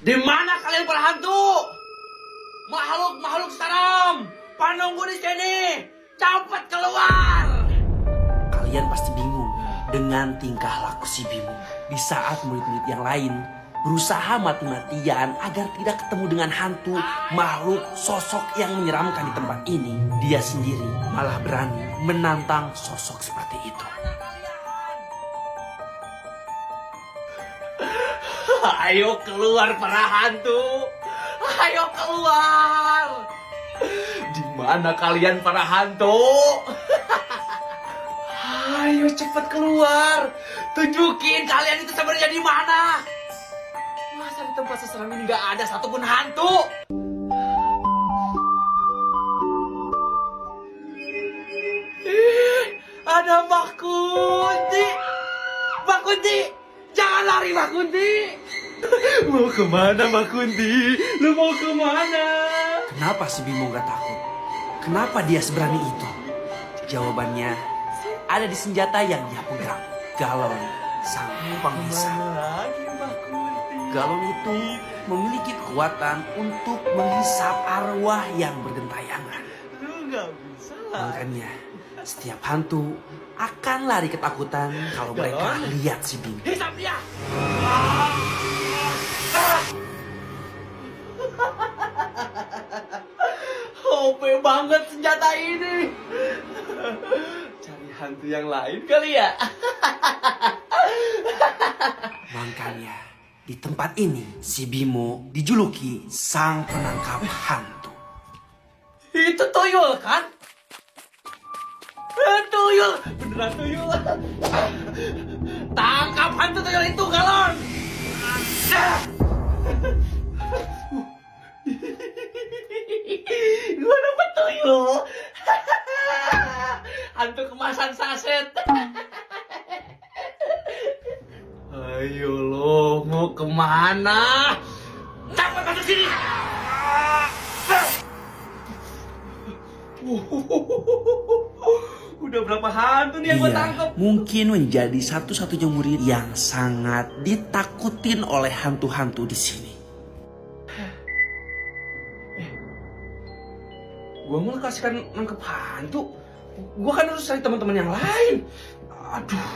Di mana kalian para hantu? Makhluk seram, penunggu di sini, cepat keluar! Kalian pasti bingung dengan tingkah laku si Bimo. Di saat murid-murid yang lain berusaha mati-matian agar tidak ketemu dengan hantu makhluk sosok yang menyeramkan di tempat ini, dia sendiri malah berani menantang sosok seperti itu. Ayo keluar para hantu, ayo keluar! Di mana kalian para hantu? Ayo cepat keluar, tunjukin kalian itu sebenarnya di mana. Masa di tempat seseram ini nggak ada satupun hantu? Ada Mbak Kunti. Mbak Kunti, jangan lari Mbak Kunti. Mau kemana Mbak Kunti? Lu mau kemana? Kenapa si Bimo gak takut? Kenapa dia seberani itu? Jawabannya ada di senjata yang dia pegang. Galon sang pengbisa. Lagi Mbak Kunti. Galon itu memiliki kekuatan untuk menghisap arwah yang bergentayangan. Lu nggak bisa lah. Makanya setiap hantu akan lari ketakutan kalau mereka lihat si Bimo. Hisap dia. OP banget senjata ini. Cari hantu yang lain kali ya. Makanya di tempat ini si Bimo dijuluki sang penangkap hantu. Itu tuyul kan? Tuyul, beneran tuyul. Tangkap hantu tuyul itu, Galon. Gua dapet tuyul. Hantu kemasan saset. Ayo lo, mau kemana? Cepat masuk sini. Udah berapa hantu nih yang gue Dia tangkap? mungkin menjadi satu-satunya murid yang sangat ditakutin oleh hantu-hantu di sini. Gue malah kasihkan nangkep hantu. Gue kan harus cari teman-teman yang lain. Aduh.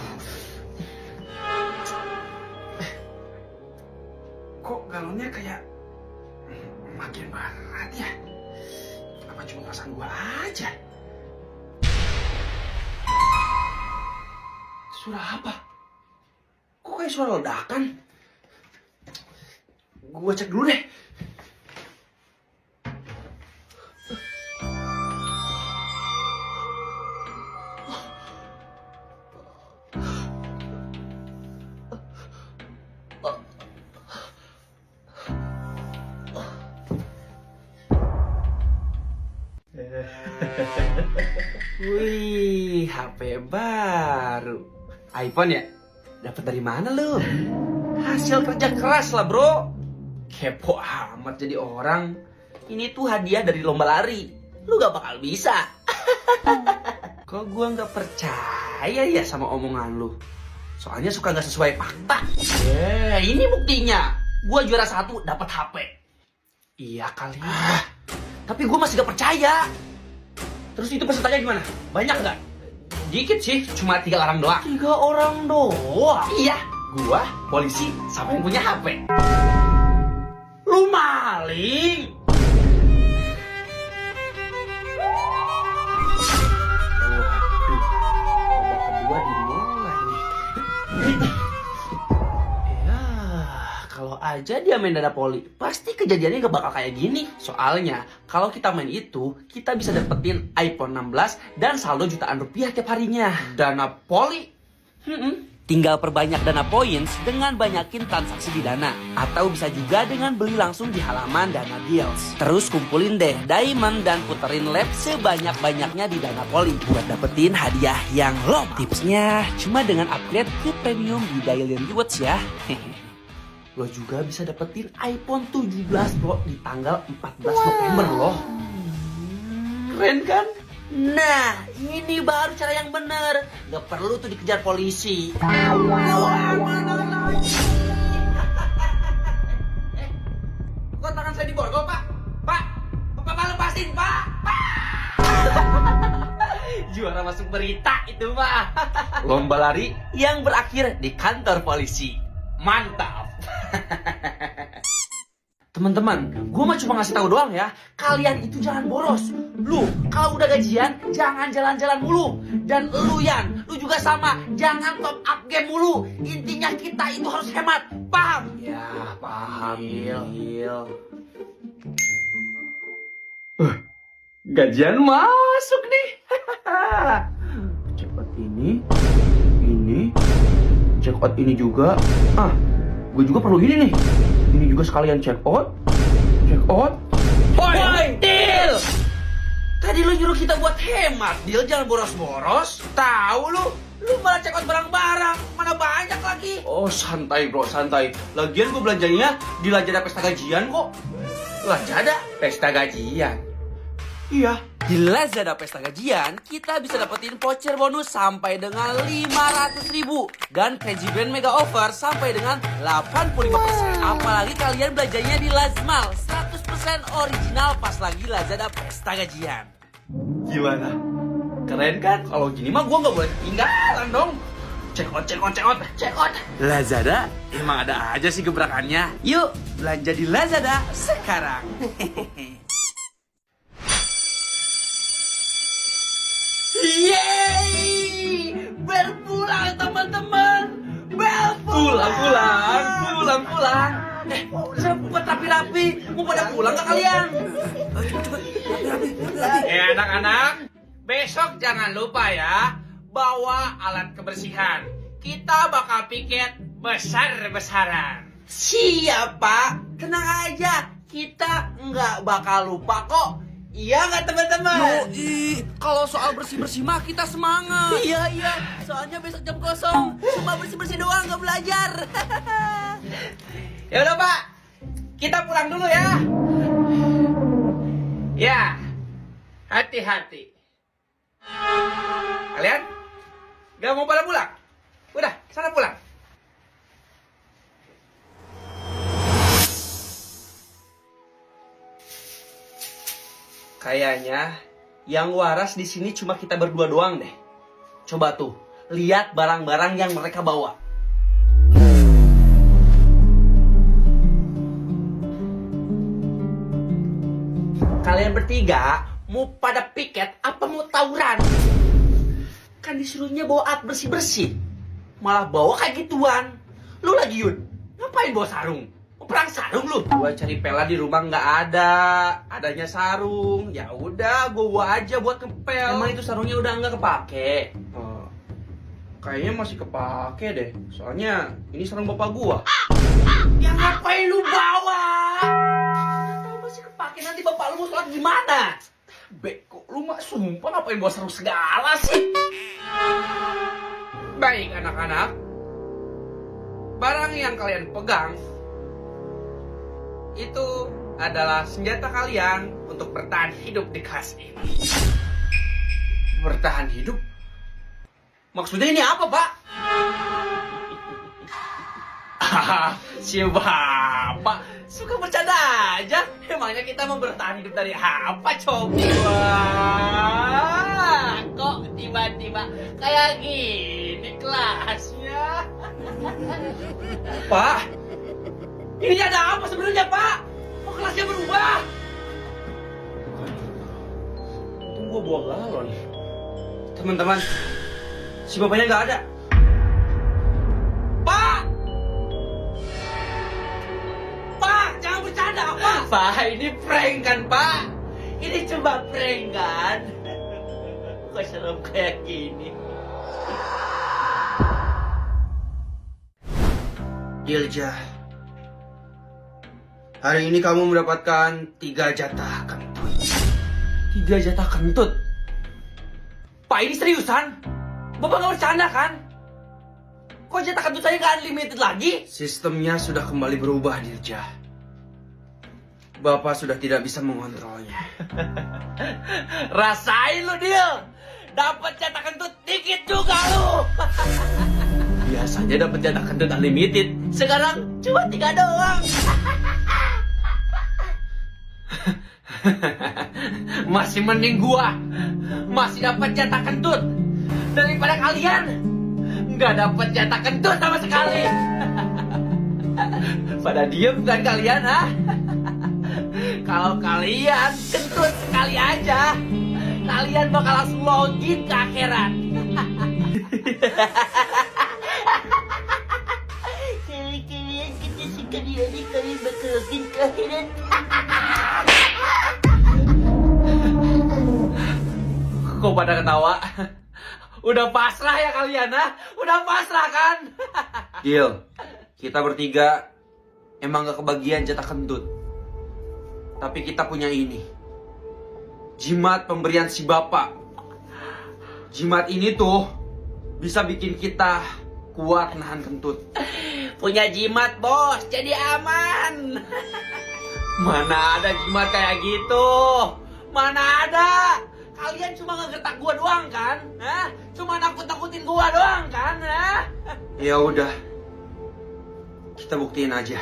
Kok galonnya kayak makin berat ya? Apa cuma perasaan gue aja? Suara apa? Kok kayak suara ledakan? Gue cek dulu deh. Wih, HP baru. iPhone ya? Dapat dari mana lu? Hasil kerja keras lah, bro. Kepo amat jadi orang. Ini tuh hadiah dari lomba lari. Lu gak bakal bisa. Kok gua gak percaya ya sama omongan lu? Soalnya suka gak sesuai fakta. Ini buktinya. Gua juara 1 dapat HP. Iya kali. Tapi gua masih gak percaya. Terus itu pesertanya gimana? Banyak nggak? Dikit sih, cuma 3 orang doang. 3 orang doang? Iya, gua, polisi, sama yang punya HP. Lu maling? Waduh, babak kedua dimulai nih. Ya, kalau aja dia main dana poli, pasti kejadiannya gak bakal kayak gini. Soalnya, kalau kita main itu, kita bisa dapetin iPhone 16 dan saldo jutaan rupiah tiap harinya. Dana poli? Tinggal perbanyak dana points dengan banyakin transaksi di Dana. Atau bisa juga dengan beli langsung di halaman Dana Deals. Terus kumpulin deh diamond dan puterin lap sebanyak-banyaknya di Dana Poli buat dapetin hadiah yang lo mau. Tipsnya cuma dengan upgrade ke premium di Daily Rewards ya. Lo juga bisa dapetin iPhone 17 bro di tanggal 14 November loh. Keren kan? Nah, ini baru cara yang bener. Gak perlu tuh dikejar polisi. dapatin, Pak. Juara masuk berita itu, Pak. Lomba lari yang berakhir di kantor polisi. mantap. Teman-teman, gue mah cuma ngasih tahu doang ya. Kalian itu jangan boros. Lu kalau udah gajian jangan jalan-jalan mulu. Dan lu Yan, lu juga sama. Jangan top up game mulu. Intinya kita itu harus hemat. Paham? Ya, paham, Gil. Gajian masuk nih. Cepat ini, check out ini juga. Gue juga perlu ini nih. Ini juga sekalian check out. Woi, Dil! Tadi lu nyuruh kita buat hemat, Dil, jangan boros-boros. Tahu lu malah check out barang-barang. Mana banyak lagi. Oh, santai bro, santai. Lagian gue belanjanya di Lazada Pesta Gajian kok. Lazada? Pesta Gajian? Iya. Di Lazada Pesta Gajian, kita bisa dapetin voucher bonus sampai dengan 500.000 dan Crazy Band Mega Offer sampai dengan 85%. Apalagi kalian belanjanya di Lazmal, 100% original pas lagi Lazada Pesta Gajian. Gimana? Keren kan? Kalau gini mah gue nggak boleh ketinggalan dong. Check out. Lazada emang ada aja sih gebrakannya. Yuk, belanja di Lazada sekarang. Yeay! Berpulang teman-teman! Pulang. Saya buat rapi-rapi. Mau pada pulang gak kalian? Anak-anak, besok jangan lupa ya, bawa alat kebersihan. Kita bakal piket besar-besaran. Siap, Pak. Tenang aja. Kita nggak bakal lupa kok. Iya nggak teman-teman? Yoi, kalau soal bersih-bersih mah kita semangat. Iya. Soalnya besok jam kosong. Cuma bersih-bersih doang, nggak belajar. Ya udah Pak, kita pulang dulu ya. Ya, hati-hati. Kalian gak mau pada pulang? Udah, sana pulang. Kayaknya yang waras di sini cuma kita berdua doang deh. Coba tuh, lihat barang-barang yang mereka bawa. Kalian bertiga mau pada piket apa mau tawuran? Kan disuruhnya bawa alat bersih-bersih. Malah bawa kayak gituan. Lu lagi Yun, ngapain bawa sarung? Mau perang sarung lu? Gua cari pela di rumah nggak ada, adanya sarung. Ya udah, gua bawa aja buat ngepel. Emang itu sarungnya udah nggak kepake? Oh, kayaknya masih kepake deh. Soalnya ini sarung bapak gua. Ya ngapain lu bawa? Tahu masih kepake, nanti bapak lu mau sholat gimana? Beko, lu mah sumpah ngapain bawa sarung segala sih? Baik anak-anak, barang yang kalian pegang itu adalah senjata kalian untuk bertahan hidup di kelas ini. Bertahan hidup? Maksudnya ini apa, Pak? Si Bapak suka bercanda aja. Emangnya kita mau bertahan hidup dari apa, Cobi? Wah, kok tiba-tiba kayak gini kelasnya? Pak, ini ada apa sebenarnya, Pak? Kok kelasnya berubah? Itu gua bawa galon. Teman-teman, si bapaknya nggak ada. Pak! Pak, jangan bercanda, Pak! Pak, ini prank kan, Pak? Ini cuma prank kan? Kok serem kayak gini? Dilja, hari ini kamu mendapatkan 3 jatah kentut. 3 jatah kentut? Pak, ini seriusan? Bapak nggak bercanda kan? Kok jatah kentut saya nggak unlimited lagi? Sistemnya sudah kembali berubah, Dilja. Bapak sudah tidak bisa mengontrolnya. Rasain lu, Dil! Dapat jatah kentut dikit juga lu! Biasanya dapat jatah kentut unlimited, sekarang cuma 3 doang. Masih mending gua masih dapat jatah kentut daripada kalian nggak dapat jatah kentut sama sekali. Pada diem kan kalian, ha? Kalau kalian kentut sekali aja, kalian bakal langsung login ke akhirat. Kalau kalian kita sekali aja kalian bakal login ke akhirat. Kok pada ketawa? Udah pasrah ya kalian, ha? Udah pasrah kan? Deal, kita bertiga emang gak kebagian jatah kentut. Tapi kita punya ini, jimat pemberian si bapak. Jimat ini tuh bisa bikin kita kuat nahan kentut. Punya jimat bos, jadi aman. Mana ada jimat kayak gitu? Mana ada? Kalian cuma ngegertak gua doang kan? Hah? Cuma nakut-nakutin gua doang kan? Hah? Ya udah, kita buktiin aja.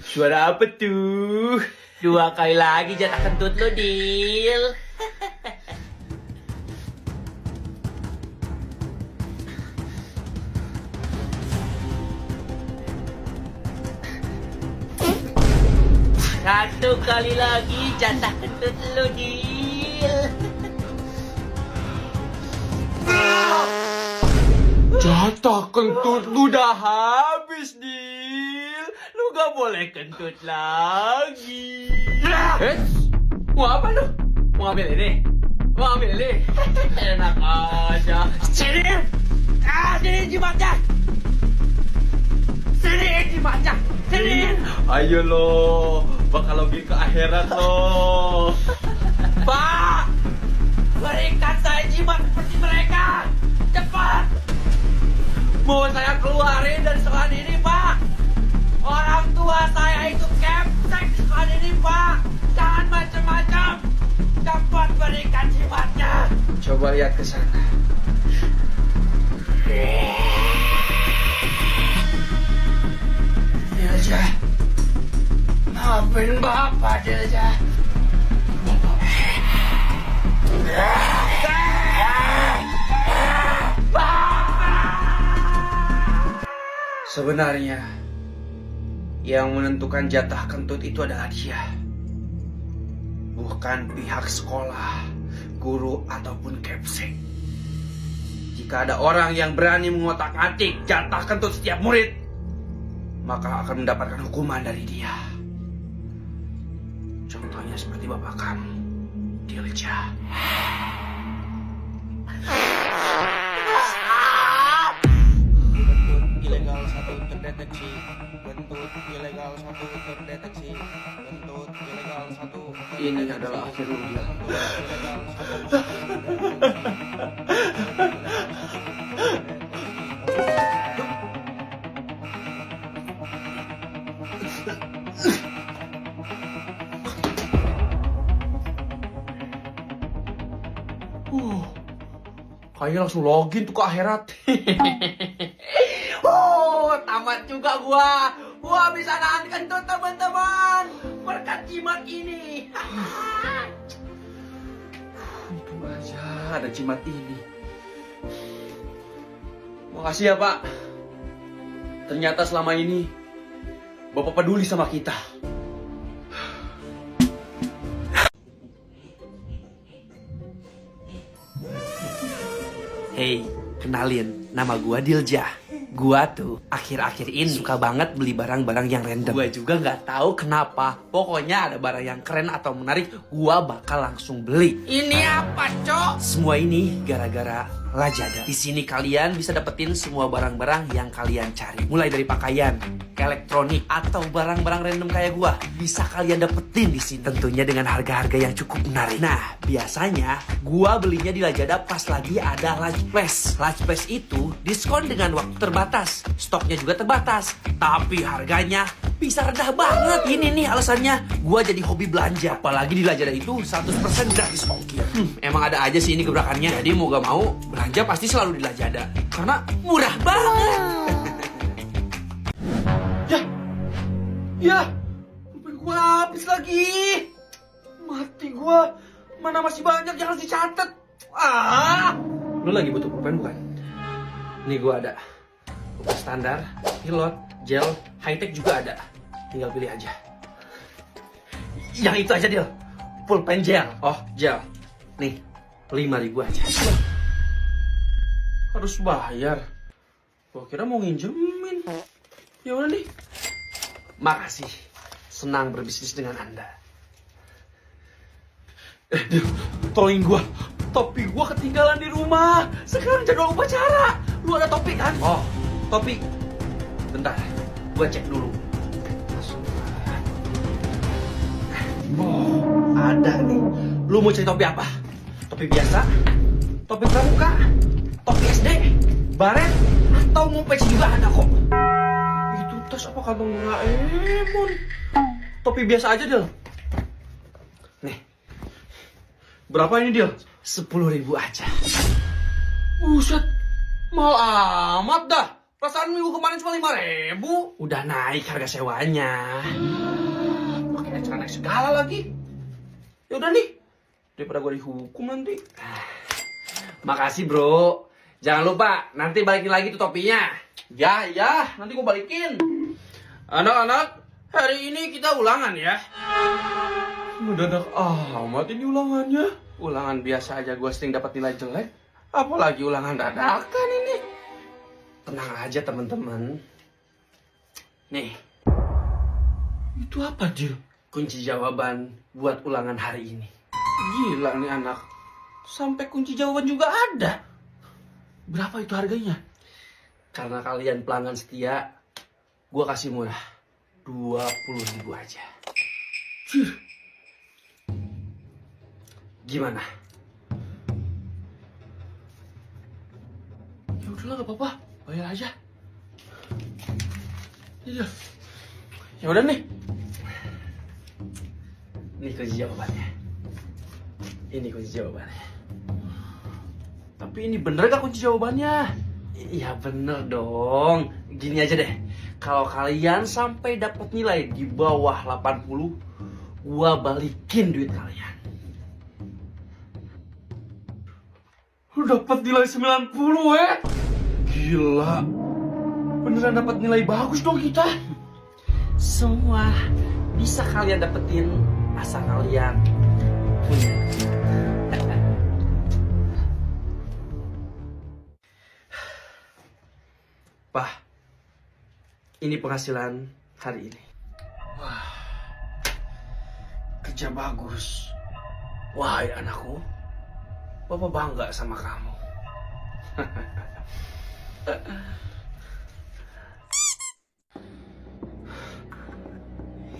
Suara apa tuh? 2 kali lagi jatah kentut lo, Dil. Satu kali lagi jatah kentut lo, Dil. Jatah kentut lu udah habis, Dil. Lu gak boleh kentut lagi. Mau apa lu? Mau ambil ini? Mau ambil ini? Enak aja. Sini! Sini jimatnya! Sini jimatnya! Sini! Ayo lo, bakal login ke akhirat lo. Pak! Berikan saya jimat seperti mereka! Cepat! Mau saya keluarin dari sekolah ini, Pak! Orang tua saya itu kepsek di sekolah ini, Pak! Jangan macam-macam! Cepat berikan jimatnya! Coba lihat ke sana. Dilja, maafin Bapak, Dilja. Sebenarnya yang menentukan jatah kentut itu adalah dia, bukan pihak sekolah, guru ataupun kepsek. Jika ada orang yang berani mengotak-atik jatah kentut setiap murid, maka akan mendapatkan hukuman dari dia. Contohnya seperti bapak kamu, Dilja. Ilegal 1 terdeteksi. Kentut ilegal 1 terdeteksi. Kentut ilegal 1. Ini adalah akhir ujian. Ilegal 1. Kayaknya langsung login tuh ke akhirat. Tamat juga gua. Gua bisa nahan kentut, teman-teman. Berkat jimat ini. Untung aja ada jimat ini. Makasih ya, Pak. Ternyata selama ini Bapak peduli sama kita. Hey, kenalin, nama gua Dilja. Gua tuh akhir-akhir ini suka banget beli barang-barang yang random. Gua juga nggak tahu kenapa. Pokoknya ada barang yang keren atau menarik, gua bakal langsung beli. Ini apa, Cok? Semua ini gara-gara Lazada. Di sini kalian bisa dapetin semua barang-barang yang kalian cari. Mulai dari pakaian, elektronik, atau barang-barang random kayak gua. Bisa kalian dapetin di sini. Tentunya dengan harga-harga yang cukup menarik. Nah, biasanya gua belinya di Lazada pas lagi ada Large Flash. Large Flash itu diskon dengan waktu terbatas. Stoknya juga terbatas. Tapi harganya bisa rendah banget. Ini nih alasannya gua jadi hobi belanja. Apalagi di Lazada itu 100% gratis ongkir. Emang ada aja sih ini gebrakannya. Jadi mau gak mau belanja pasti selalu di Lazada. Karena murah banget. Ya, pulpen gua habis lagi. Mati gua. Mana masih banyak yang harus dicatat. Lu lagi butuh pulpen bukan? Nih gua ada. Pulpen standar, pilot, gel, high tech juga ada. Tinggal pilih aja. Yang itu aja, Dil. Pulpen gel. Oh, gel. Nih, 5.000 aja. Harus bayar. Gua kira mau nginjemin. Ya udah nih. Makasih. Senang berbisnis dengan Anda. Tolongin gua. Topi gua ketinggalan di rumah. Sekarang jadwal upacara. Lu ada topi kan? Oh, topi. Bentar. Gua cek dulu. Oh, ada nih. Lu mau cari topi apa? Topi biasa? Topi pramuka? Topi SD? Baret? Atau mau peci juga ada kok. Itu tas apa kantong Doraemon? Topi biasa aja, Del. Nih. Berapa ini, Del? 10.000 aja. Buset. Mahal amat dah. Perasaan minggu kemarin cuma 5.000. Udah naik harga sewanya. Pakai acara naik segala lagi. Ya udah nih. Daripada gue dihukum nanti. Makasih, Bro. Jangan lupa, nanti balikin lagi tuh topinya. Ya, nanti gue balikin. Anak-anak, hari ini kita ulangan ya. Mendadak amat ini ulangannya. Ulangan biasa aja gue sering dapat nilai jelek. Apalagi ulangan dadakan ini. Tenang aja teman-teman. Nih. Itu apa, Dil? Kunci jawaban buat ulangan hari ini. Gila nih anak. Sampai kunci jawaban juga ada. Berapa itu harganya? Karena kalian pelanggan setia, gua kasih murah. 20.000 aja. Cih. Gimana? Ya udahlah, gak apa-apa. Bayar aja. Iya. Ya udah nih. Ini kunci jawabannya. Ini kunci jawabannya. Tapi ini bener gak kunci jawabannya? Iya bener dong. Gini aja deh. Kalau kalian sampai dapat nilai di bawah 80, gua balikin duit kalian. Lu dapat nilai 90, Gila. Beneran dapat nilai bagus dong kita. Semua bisa kalian dapetin asal kalian punya. Pak, ini penghasilan hari ini. Wah, kerja bagus. Wahai anakku, Bapak bangga sama kamu.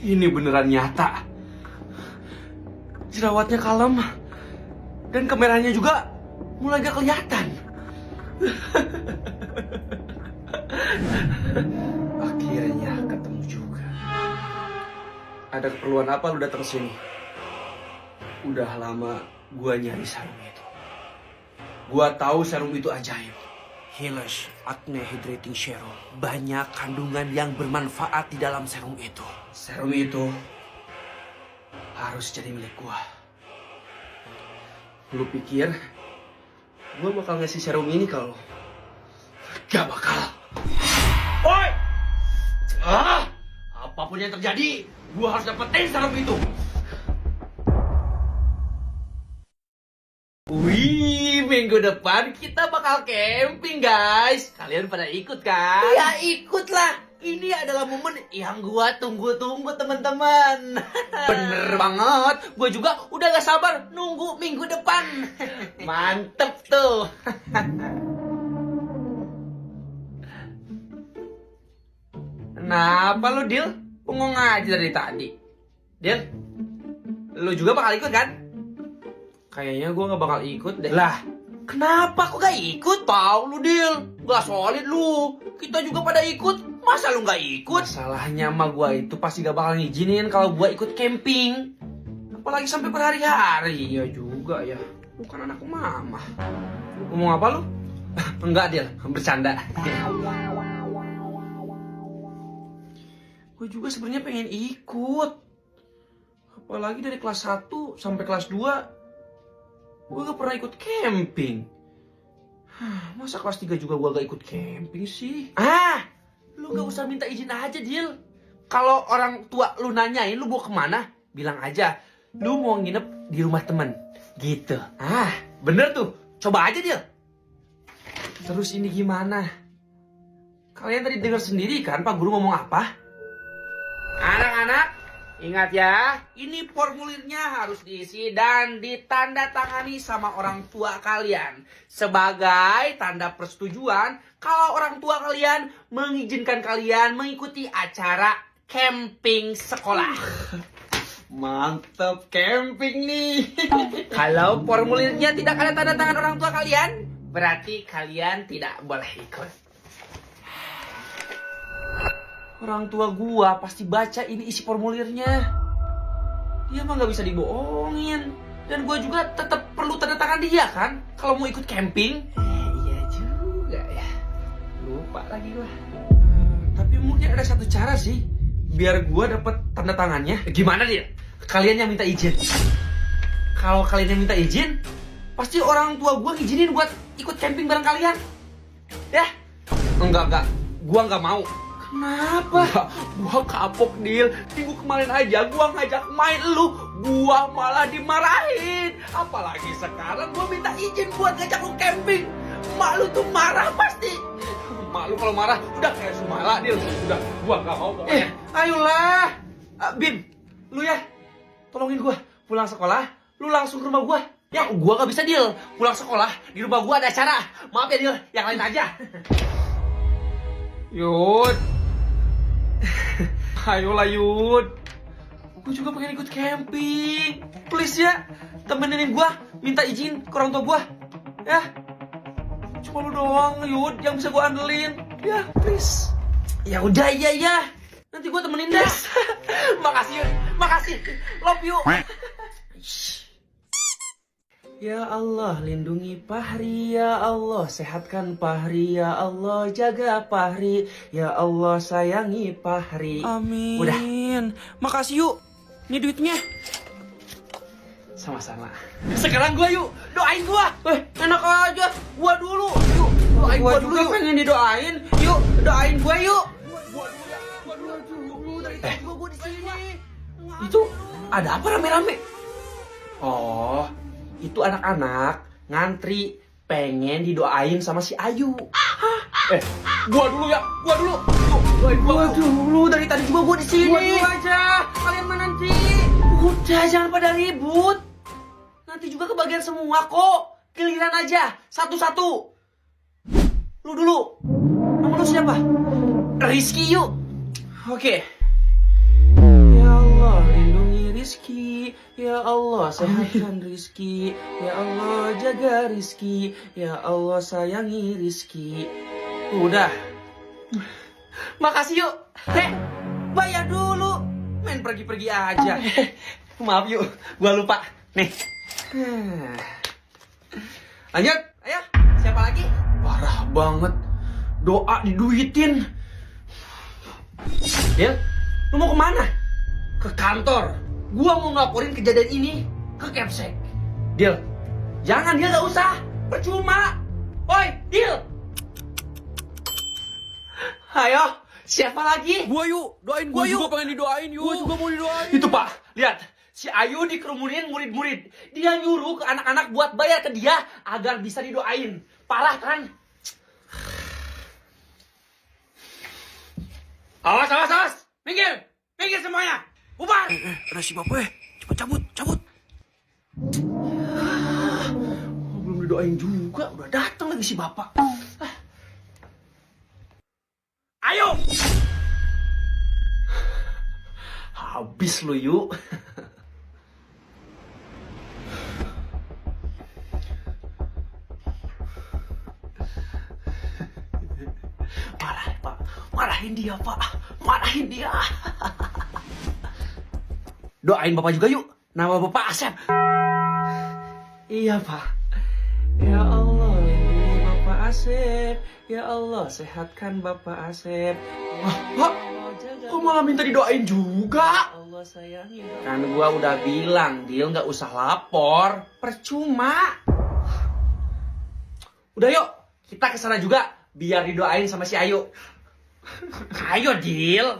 Ini beneran nyata. Jerawatnya kalem. Dan kemerahannya juga mulai gak kelihatan. Akhirnya ketemu juga. Ada keperluan apa lu datang sini? Udah lama gua nyari serum itu. Gua tahu serum itu ajaib. Healers Acne Hydrating Serum. Banyak kandungan yang bermanfaat di dalam serum itu. Serum itu harus jadi milik gua. Lu pikir gua bakal ngasih serum ini ke lu? Gak bakal. Oi! Apapun yang terjadi, gua harus dapetin serum itu. Wih, minggu depan kita bakal camping, guys. Kalian pada ikut kan? Ya ikutlah. Ini adalah momen yang gua tunggu-tunggu teman-teman. Bener banget. Gua juga udah gak sabar nunggu minggu depan. Mantep tuh. Kenapa lu, Dil? Bengong aja dari tadi. Dil, lu juga bakal ikut kan? Kayaknya gue gak bakal ikut deh. Lah, kenapa kok gak ikut? Tahu lu, Dil. Gak solid lu. Kita juga pada ikut. Masa lu gak ikut? Masalahnya sama gue itu pasti gak bakal ngizinin kalau gue ikut camping. Apalagi sampai berhari-hari. Iya juga ya. Bukan anak mama. Ngomong apa lu? Enggak, Dil. Bercanda. Gue juga sebenarnya pengen ikut. Apalagi dari kelas 1 sampai kelas 2 gue gak pernah ikut camping. Masa kelas 3 juga gue gak ikut camping sih? Lu gak usah minta izin aja, Dil. Kalau orang tua lu nanyain lu mau kemana, bilang aja lu mau nginep di rumah temen. Gitu. Bener tuh. Coba aja, Dil. Terus ini gimana? Kalian tadi dengar sendiri kan Pak Guru ngomong apa? Anak-anak, ingat ya, ini formulirnya harus diisi dan ditandatangani sama orang tua kalian sebagai tanda persetujuan kalau orang tua kalian mengizinkan kalian mengikuti acara camping sekolah. Mantap camping nih. Kalau formulirnya tidak ada tanda tangan orang tua kalian, berarti kalian tidak boleh ikut. Orang tua gua pasti baca ini isi formulirnya. Dia mah gak bisa dibohongin. Dan gua juga tetap perlu tanda tangan dia kan kalau mau ikut camping. Iya juga ya. Lupa lagi gua. Tapi mungkin ada satu cara sih biar gua dapat tanda tangannya. Gimana dia? Kalian yang minta izin. Kalau kalian yang minta izin, pasti orang tua gua ngizinin buat ikut camping bareng kalian. Ya? Enggak. Gua nggak mau. Kenapa? Gua kapok, Dil. Minggu kemarin aja gua ngajak main lu, gua malah dimarahin. Apalagi sekarang gua minta izin buat ngajak lu camping. Mak lu tuh marah pasti. Mak lu kalau marah udah kayak Sumala, Dil. Udah, gua nggak mau pokoknya. Ayolah. Bim, lu ya. Tolongin gua pulang sekolah, lu langsung ke rumah gua. Ya, gua nggak bisa, Dil. Pulang sekolah, di rumah gua ada acara. Maaf ya, Dil. Yang lain aja. Yud. Ayolah, Yud. Gue juga pengen ikut camping. Please ya, temenin gue. Minta izin ke orang tua gue. Ya. Cuma lu doang, Yud, yang bisa gue andelin. Ya, please. Ya udah, iya. Nanti gue temenin deh. Makasih, Yud. Makasih. Love you. Ya Allah, lindungi Fahri, ya Allah, sehatkan Fahri, ya Allah, jaga Fahri, ya Allah, sayangi Fahri. Amin. Udah. Makasih yuk. Ini duitnya. Sama-sama. Sekarang gua yuk, doain gua. Enak aja, gua dulu. Yuk, doain gua dulu. Gua pengen didoain. Yuk, doain gua yuk. Gua dulu. Dari tadi gua di sini. Itu ada apa rame-rame? Oh, itu anak-anak ngantri pengen didoain sama si Ayu. Gua dulu ya, gua dulu. Gua dulu, dari tadi juga gua di sini. Gua dulu aja. Kalian mana nanti? Udah, jangan pada ribut. Nanti juga kebagian semua kok. Giliran aja, satu-satu. Lu dulu. Nama lu siapa? Rizky yuk. Oke. Ya Allah, lindungi Rizky. Ya Allah, sehatkan Rizky. Ya Allah, jaga Rizky. Ya Allah, sayangi Rizky. Udah. Makasih yuk. Bayar dulu. Main pergi-pergi aja. Maaf yuk, gua lupa. Nih. Lanjut, ayo. Siapa lagi? Parah banget. Doa diduitin. Del, lu mau kemana? Ke kantor. Gua mau ngelaporin kejadian ini ke Kepsek. Del, jangan, Del, gak usah. Percuma. Oi, Del. Ayo, siapa lagi? Gua yuk, doain gua yuk. Gua juga pengen didoain yuk. Gua juga mau didoain. Itu Pak, lihat. Si Ayu dikerumunin murid-murid. Dia nyuruh ke anak-anak buat bayar ke dia agar bisa didoain. Parah kan? Awas. Minggir semuanya. Bubar. Ada si Bapak. Cepet cabut. Belum didoain juga, udah datang lagi si Bapak. Ayo. Habis lu yuk. Marahin dia, Pak. Marahin dia. Doain Bapak juga yuk. Nama Bapak Asep. Iya, Pak. Ya Allah, lindungi Bapak Asep. Ya Allah, sehatkan Bapak Asep. Pak, Kok malah minta didoain juga? Kan gua udah bilang, Dil, nggak usah lapor. Percuma. Udah yuk, kita ke sana juga biar didoain sama si Ayu. Ayo, Dil.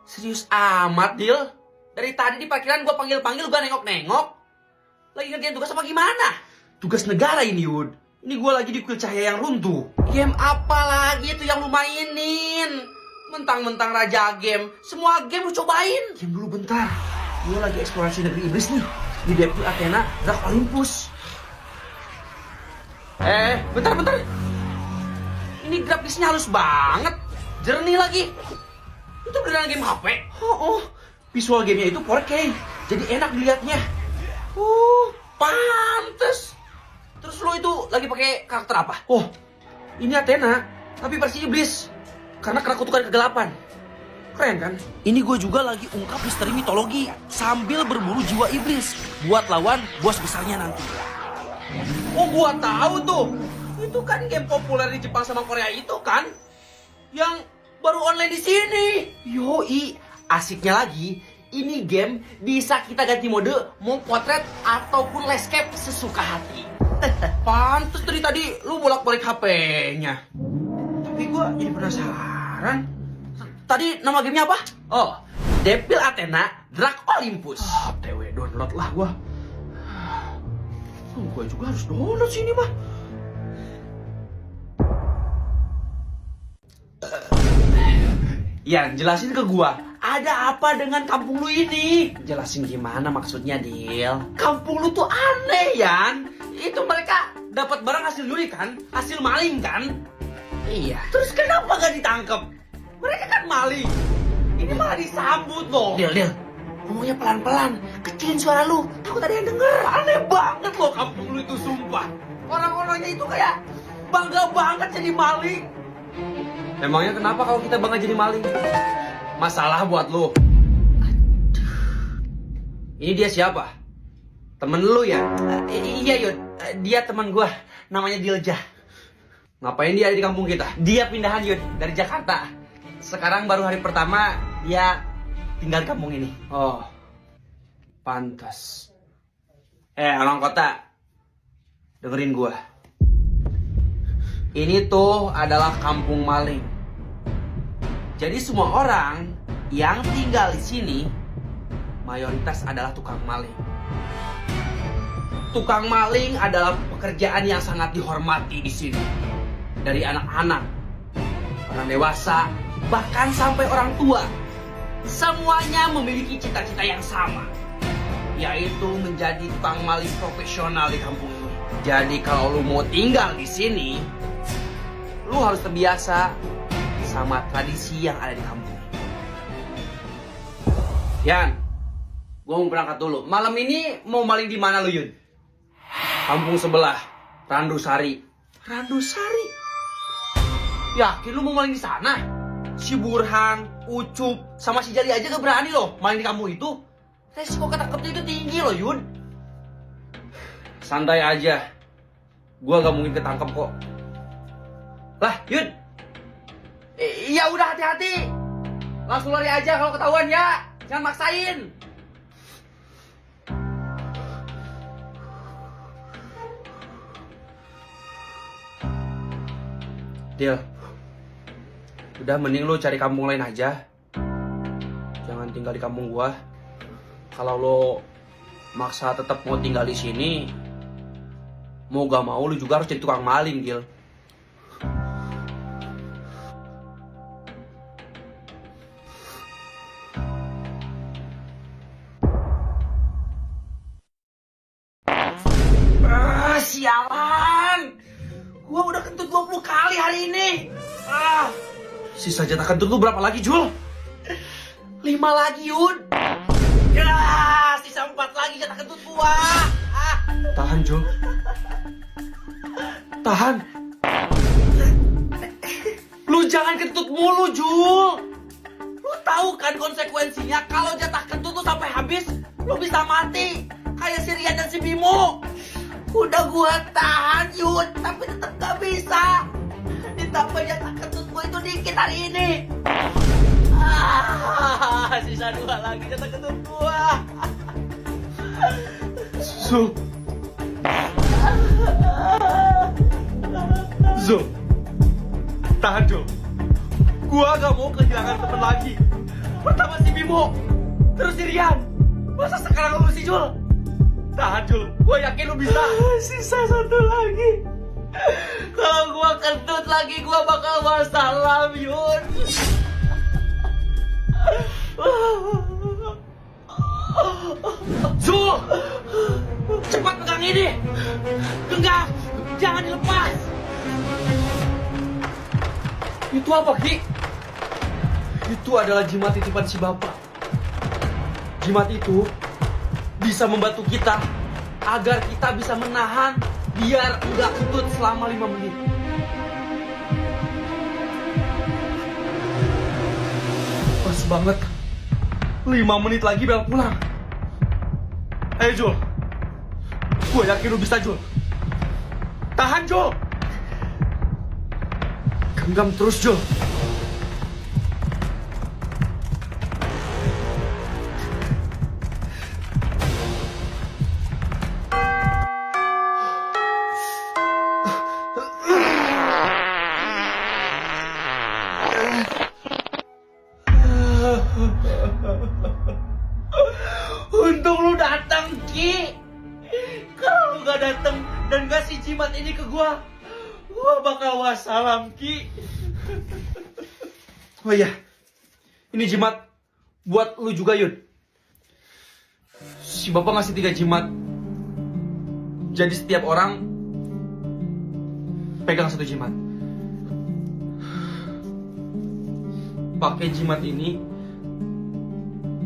Serius amat, Dil. Dari tadi di parkiran gue panggil-panggil, gue nengok-nengok. Lagi ngerjain tugas apa gimana? Tugas negara ini, Yud. Ini gue lagi di kuil cahaya yang runtuh. Game apa lagi itu yang lu mainin? Mentang-mentang raja game. Semua game lu cobain. Game dulu bentar. Gue lagi eksplorasi negeri iblis nih. Di Depil Athena, Drak Olympus. Bentar. Ini grafisnya halus banget. Jernih lagi. Itu beneran game HP? Oh. Visual gamenya itu 4K. Jadi enak dilihatnya. Pantes. Terus lo itu lagi pakai karakter apa? Oh, ini Athena, tapi versi iblis. Karena kena kutukan kegelapan. Keren kan? Ini gue juga lagi ungkap misteri mitologi sambil berburu jiwa iblis buat lawan bos besarnya nanti. Oh, gua tahu tuh. Itu kan game populer di Jepang sama Korea itu kan? Yang baru online di sini. Yoi, asiknya lagi, ini game bisa kita ganti mode mau potret ataupun landscape sesuka hati. Pantes dari tadi lu bolak-balik HP-nya. Tapi gua jadi penasaran. Tadi nama gamenya apa? Oh, Depil Athena, Drak Olympus. TW download lah gua. Gua juga harus download sini mah. Yan, jelasin ke gua, ada apa dengan kampung lu ini? Jelasin gimana maksudnya, Dil? Kampung lu tuh aneh, Yan. Itu mereka dapat barang hasil nyuri kan? Hasil maling kan? Iya. Terus kenapa gak ditangkep? Mereka kan maling. Ini malah disambut loh. Dil, ngomongnya pelan-pelan. Kecilin suara lu, takut ada yang denger. Aneh banget loh kampung lu itu, sumpah. Orang-orangnya itu kayak bangga banget jadi maling. Emangnya kenapa kalau kita bangga jadi maling? Masalah buat lu. Ini dia siapa? Temen lu ya? Iya, Yud. Dia teman gua. Namanya Dilja. Ngapain dia ada di kampung kita? Dia pindahan, Yud, dari Jakarta. Sekarang baru hari pertama dia tinggal di kampung ini. Oh, pantas. Orang kota, dengerin gua. Ini tuh adalah kampung maling. Jadi semua orang yang tinggal di sini mayoritas adalah tukang maling. Tukang maling adalah pekerjaan yang sangat dihormati di sini. Dari anak-anak, orang dewasa, bahkan sampai orang tua. Semuanya memiliki cita-cita yang sama, yaitu menjadi tukang maling profesional di kampung ini. Jadi kalau lu mau tinggal di sini, lu harus terbiasa sama tradisi yang ada di kampung. Yan, gua mau berangkat dulu. Malam ini mau maling di mana lu, Yud? Kampung sebelah, Randusari. Randusari? Yakin lu mau maling di sana? Si Burhan, Ucup, sama si Jali aja gak berani loh maling di kampung itu. Resiko ketangkepnya itu tinggi loh, Yud. Santai aja. Gua gak mungkin ketangkep kok. Lah, Yud. Ya udah, hati-hati. Langsung lari aja kalau ketahuan ya. Jangan maksain. Dil, udah mending lu cari kampung lain aja. Jangan tinggal di kampung gua. Kalau lo maksa tetap mau tinggal di sini, mau gak mau lu juga harus jadi tukang maling, Dil. Sialan. Gua udah kentut 20 kali hari ini. Sisa jatah kentut lu berapa lagi, Jul? 5 lagi, Yud. Ya, sisa 4 lagi jatah kentut gua. Tahan, Jul. Tahan. Lu jangan kentut mulu, Jul. Lu tahu kan konsekuensinya kalau jatah kentut lu sampai habis, lu bisa mati. kayak si Rian dan si Bimo. Udah gua tahan Yud, tapi tetap gak bisa. Ditambah jatah kentut gua itu dikit hari ini. Sisa 2 lagi jatah kentut gua. Zo, tahan Jo. Gua gak mau kehilangan temen lagi. Pertama si Bimo, terus si Rian. Masa sekarang lu si Jul? Tahan Jul, gua yakin lu bisa. Sisa 1 lagi. Kalau gua kentut lagi, gua bakal wassalam Yud. Zul, cepat pegang ini. Genggam, jangan dilepas. Itu apa, Ki? Itu adalah jimat titipan si bapak. Jimat itu bisa membantu kita agar kita bisa menahan biar enggak kentut selama 5 menit. Pas banget. 5 menit lagi bel pulang. Ayo Jul. Gue yakin lu bisa Jul. Tahan Jul. Genggam terus Jul. Untung lu datang, Ki. Kalau lu gak datang dan kasih jimat ini ke gua bakal wassalam, Ki. Oh iya. Ini jimat buat lu juga Yud. Si bapak ngasih 3 jimat. Jadi setiap orang pegang 1 jimat. Pakai jimat ini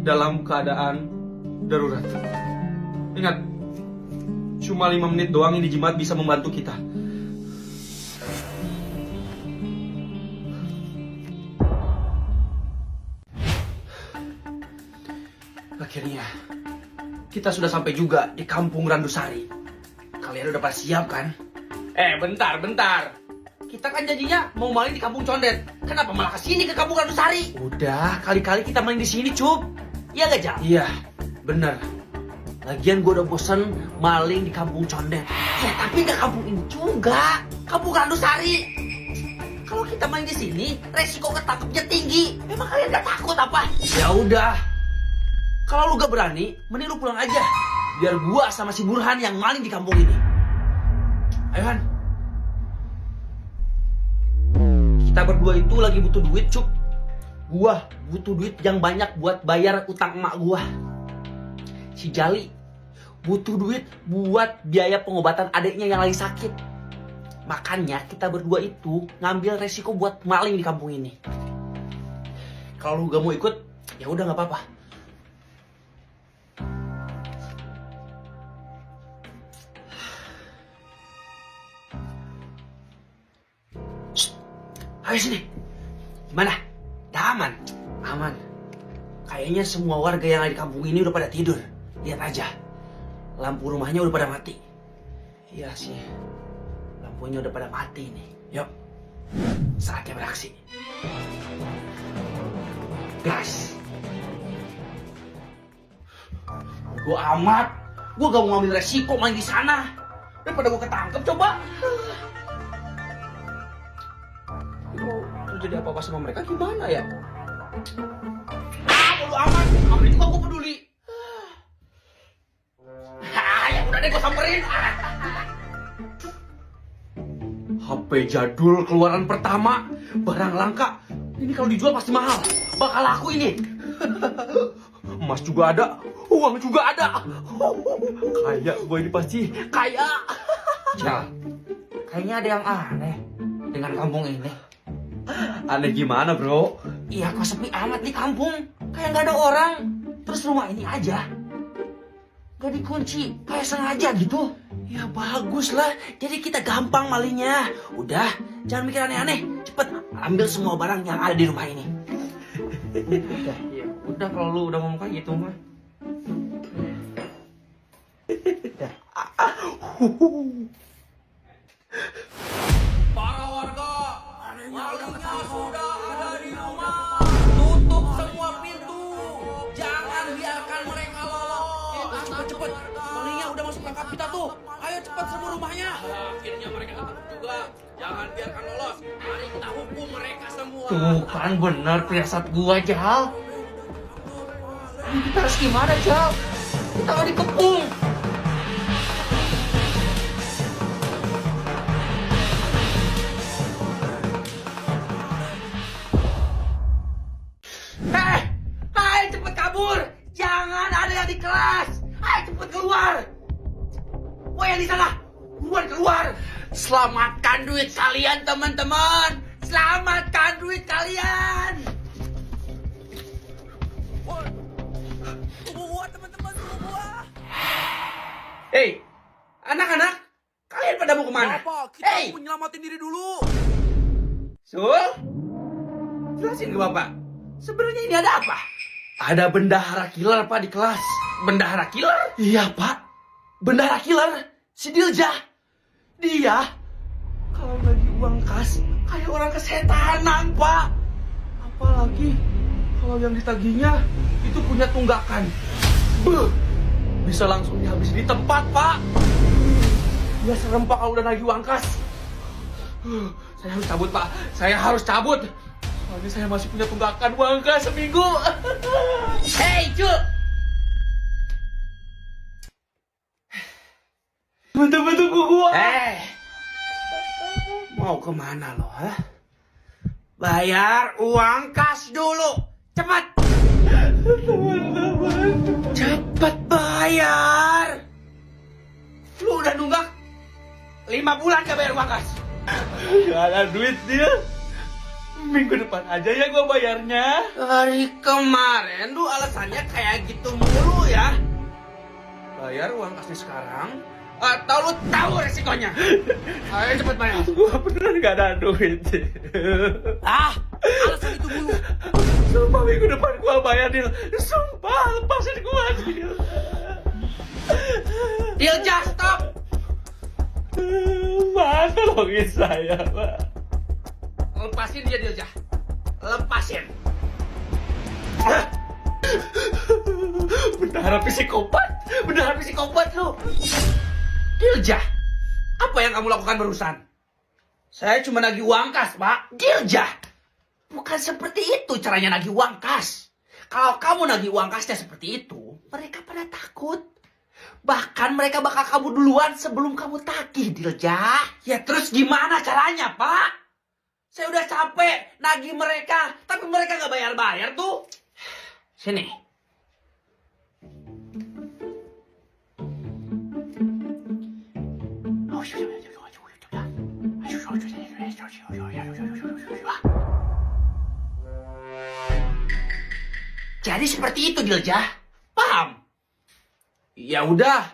dalam keadaan darurat. Ingat, cuma 5 menit doang ini jimat bisa membantu kita. Akhirnya, kita sudah sampai juga di kampung Randusari. Kalian udah pada siap kan? Bentar. Kita kan janjinya mau maling di kampung Condet. Kenapa malah kesini ke kampung Randusari? Udah, kali-kali kita main di sini, Cup. Iya gak, Jal? Iya, bener. Lagian gue udah bosen maling di kampung Condet. Ya tapi gak kampung ini juga. Kampung Randusari. Kalau kita main di sini, resiko ketangkepnya tinggi. Memang kalian gak takut apa? Ya udah. Kalau lu gak berani, mending lu pulang aja. Biar gua sama si Burhan yang maling di kampung ini. Ayo Han. Kita berdua itu lagi butuh duit, Cup. Gua butuh duit yang banyak buat bayar utang emak gua. Si Jali butuh duit buat biaya pengobatan adiknya yang lagi sakit. Makanya kita berdua itu ngambil resiko buat maling di kampung ini. Kalau lu gak mau ikut, ya udah nggak apa-apa. Ayo sini. Gimana? Udah aman? Aman. Kayaknya semua warga yang ada di kampung ini udah pada tidur. Lihat aja. Lampu rumahnya udah pada mati. Iya sih. Lampunya udah pada mati nih. Yuk. Saatnya beraksi. Gas. Gua amat. Gua gak mau ngambil resiko main di sana. Daripada gua ketangkep coba. Kalau terjadi apa-apa sama mereka gimana ya? Bodo amat. Apa juga gue peduli. Ya udah deh gue samperin. HP jadul keluaran pertama. Barang langka. Ini kalau dijual pasti mahal. Bakal laku ini. Emas juga ada. Uang juga ada. Kaya gue ini pasti. Kaya. Jal, kayaknya ada yang aneh dengan kampung ini. Aneh gimana bro? Iya kok sepi amat di kampung. Kayak gak ada orang. Terus rumah ini aja gak dikunci. Kayak sengaja gitu. Ya bagus lah. Jadi kita gampang malingnya. Udah, jangan mikir aneh-aneh. Cepet ambil semua barang yang ada di rumah ini. Udah kalau lu udah ngomong kayak gitu mah. Para warga, malingnya sudah ada di rumah. Tutup semua pintu. Jangan biarkan mereka lolos. Cepet, malingnya udah masuk tangkap kita tuh. Ayo cepat semua rumahnya. Akhirnya mereka ketangkap juga. Jangan biarkan lolos. Mari kita hukum mereka semua. Tuh kan bener firasat gua, Jal. Kita harus gimana, Jal? Kita nggak dikepung. Hai, cepet kabur. Jangan ada yang di kelas. Hai, cepet keluar. Woi, yang di sana. Buruan keluar. Selamatkan duit kalian, teman-teman. Selamatkan duit kalian. Hei, anak-anak, kalian pada mau kemana? Bapak, kita Hei, mau nyelamatin diri dulu. Sul, jelasin ke Bapak. Sebenarnya ini ada apa? Ada bendahara killer, Pak, di kelas. Bendahara killer? Iya, Pak. Bendahara killer, si Dilja. Dia, kalau lagi uang kas, kayak orang kesetanan, Pak. Apalagi kalau yang ditagihnya itu punya tunggakan. Beuh, bisa langsung dihabisin di tempat, Pak. Dia serem, Pak, kalau udah nagih uang kas. Saya harus cabut, Pak. Saya harus cabut. Soalnya saya masih punya tunggakan uang kas seminggu. Hei, cu! Teman-teman tunggu gua. Mau kemana lo, ha? Bayar uang kas dulu. Cepat. Teman-teman. Cepat bayar. Lu udah nunggak 5 bulan gak bayar uang kas. Gak ada duit dia. Minggu depan aja ya gua bayarnya. Hari kemarin lu alasannya kayak gitu mulu ya. Bayar uang kasnya sekarang atau lu tahu resikonya. Ayo cepet bayar. Gua beneran gak ada duit. Alasan itu mulu. Sumpah minggu depan gua bayar, Dil. Sumpah, lepasin gua, Dil. Dil, just stop. Mas, tolongin saya, Pak. Lepasin dia, Dilja. Lepasin. Bendahara psikopat. Bendahara psikopat lu. Dilja, apa yang kamu lakukan barusan? Saya cuma nagih uang kas, Pak. Dilja, bukan seperti itu caranya nagih uang kas. Kalau kamu nagih uang kasnya seperti itu, mereka pada takut. Bahkan mereka bakal kamu duluan sebelum kamu tagih, Dilja. Ya terus gimana caranya, Pak? Saya udah capek nagih mereka, tapi mereka nggak bayar-bayar tuh. Sini. Jadi seperti itu, Dilja. Paham? Ya udah,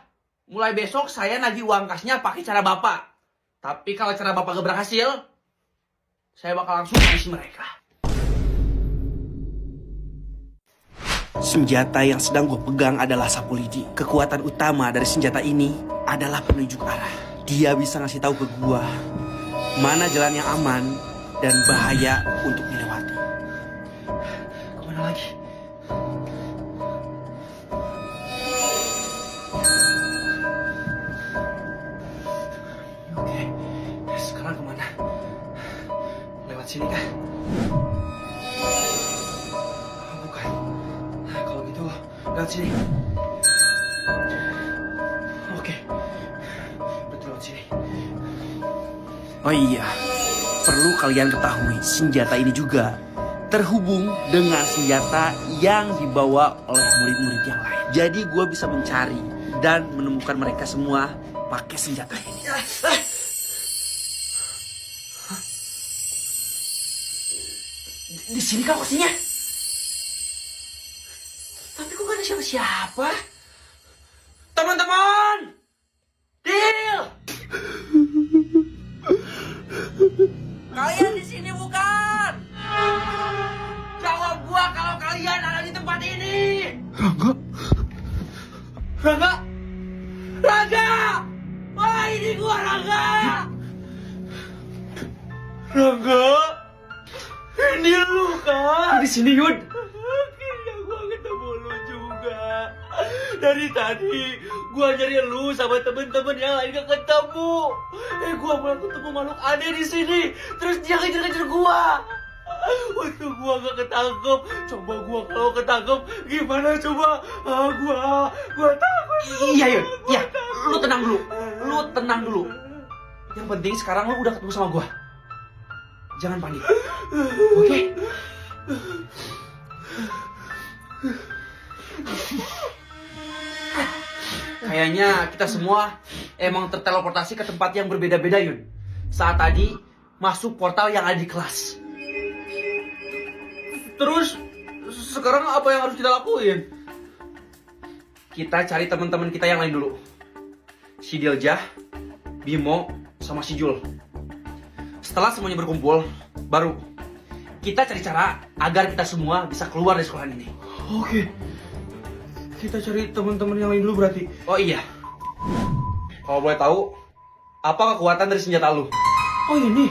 mulai besok saya nagih uang kasnya pakai cara Bapak. Tapi kalau cara Bapak gak berhasil, saya bakal langsung habisi mereka. Senjata yang sedang gue pegang adalah sapu lidi. Kekuatan utama dari senjata ini adalah penunjuk arah. Dia bisa ngasih tahu ke gue mana jalan yang aman dan bahaya untuk dilewati. Kemana lagi? Oke, sekarang kemana? Lewat sini kah? Bukan. Kalau gitu, lewat sini. Oke, betul lewat sini. Oh iya, perlu kalian ketahui senjata ini juga terhubung dengan senjata yang dibawa oleh murid-murid yang lain. Jadi gue bisa mencari dan menemukan mereka semua pakai senjata ini. Di sini kan kursinya. Tapi kok gak ada siapa-siapa? Teman-teman! Dil! Kalian di sini bukan? Jawab gua kalau kalian ada di tempat ini. Rangga? Rangga? Rangga! Wah, ini gua Rangga! Rangga? Ini lu kan? Di sini Yud. Akhirnya gua ketemu lu juga. Dari tadi gua nyari lu sama temen-temen yang lain gak ketemu. Gua malah ketemu makhluk aneh di sini. Terus dia ngejar-ngejar gua. Waktu gua gak ketangkep, coba gua kalau ketangkep gimana coba? Gua takut. Iya Yud, iya. Lu tenang dulu. Yang penting sekarang lu udah ketemu sama gua. Jangan panik. Oke? Kayaknya kita semua emang terteleportasi ke tempat yang berbeda-beda, Yun. Saat tadi masuk portal yang ada di kelas. Terus sekarang apa yang harus kita lakuin? Kita cari teman-teman kita yang lain dulu. Si Diljah, Bimo, sama si Jul. Setelah semuanya berkumpul, baru kita cari cara agar kita semua bisa keluar dari sekolah ini. Oke. Kita cari teman-teman yang lain dulu berarti. Oh iya. Kalau boleh tahu, apa kekuatan dari senjata lu? Oh ini.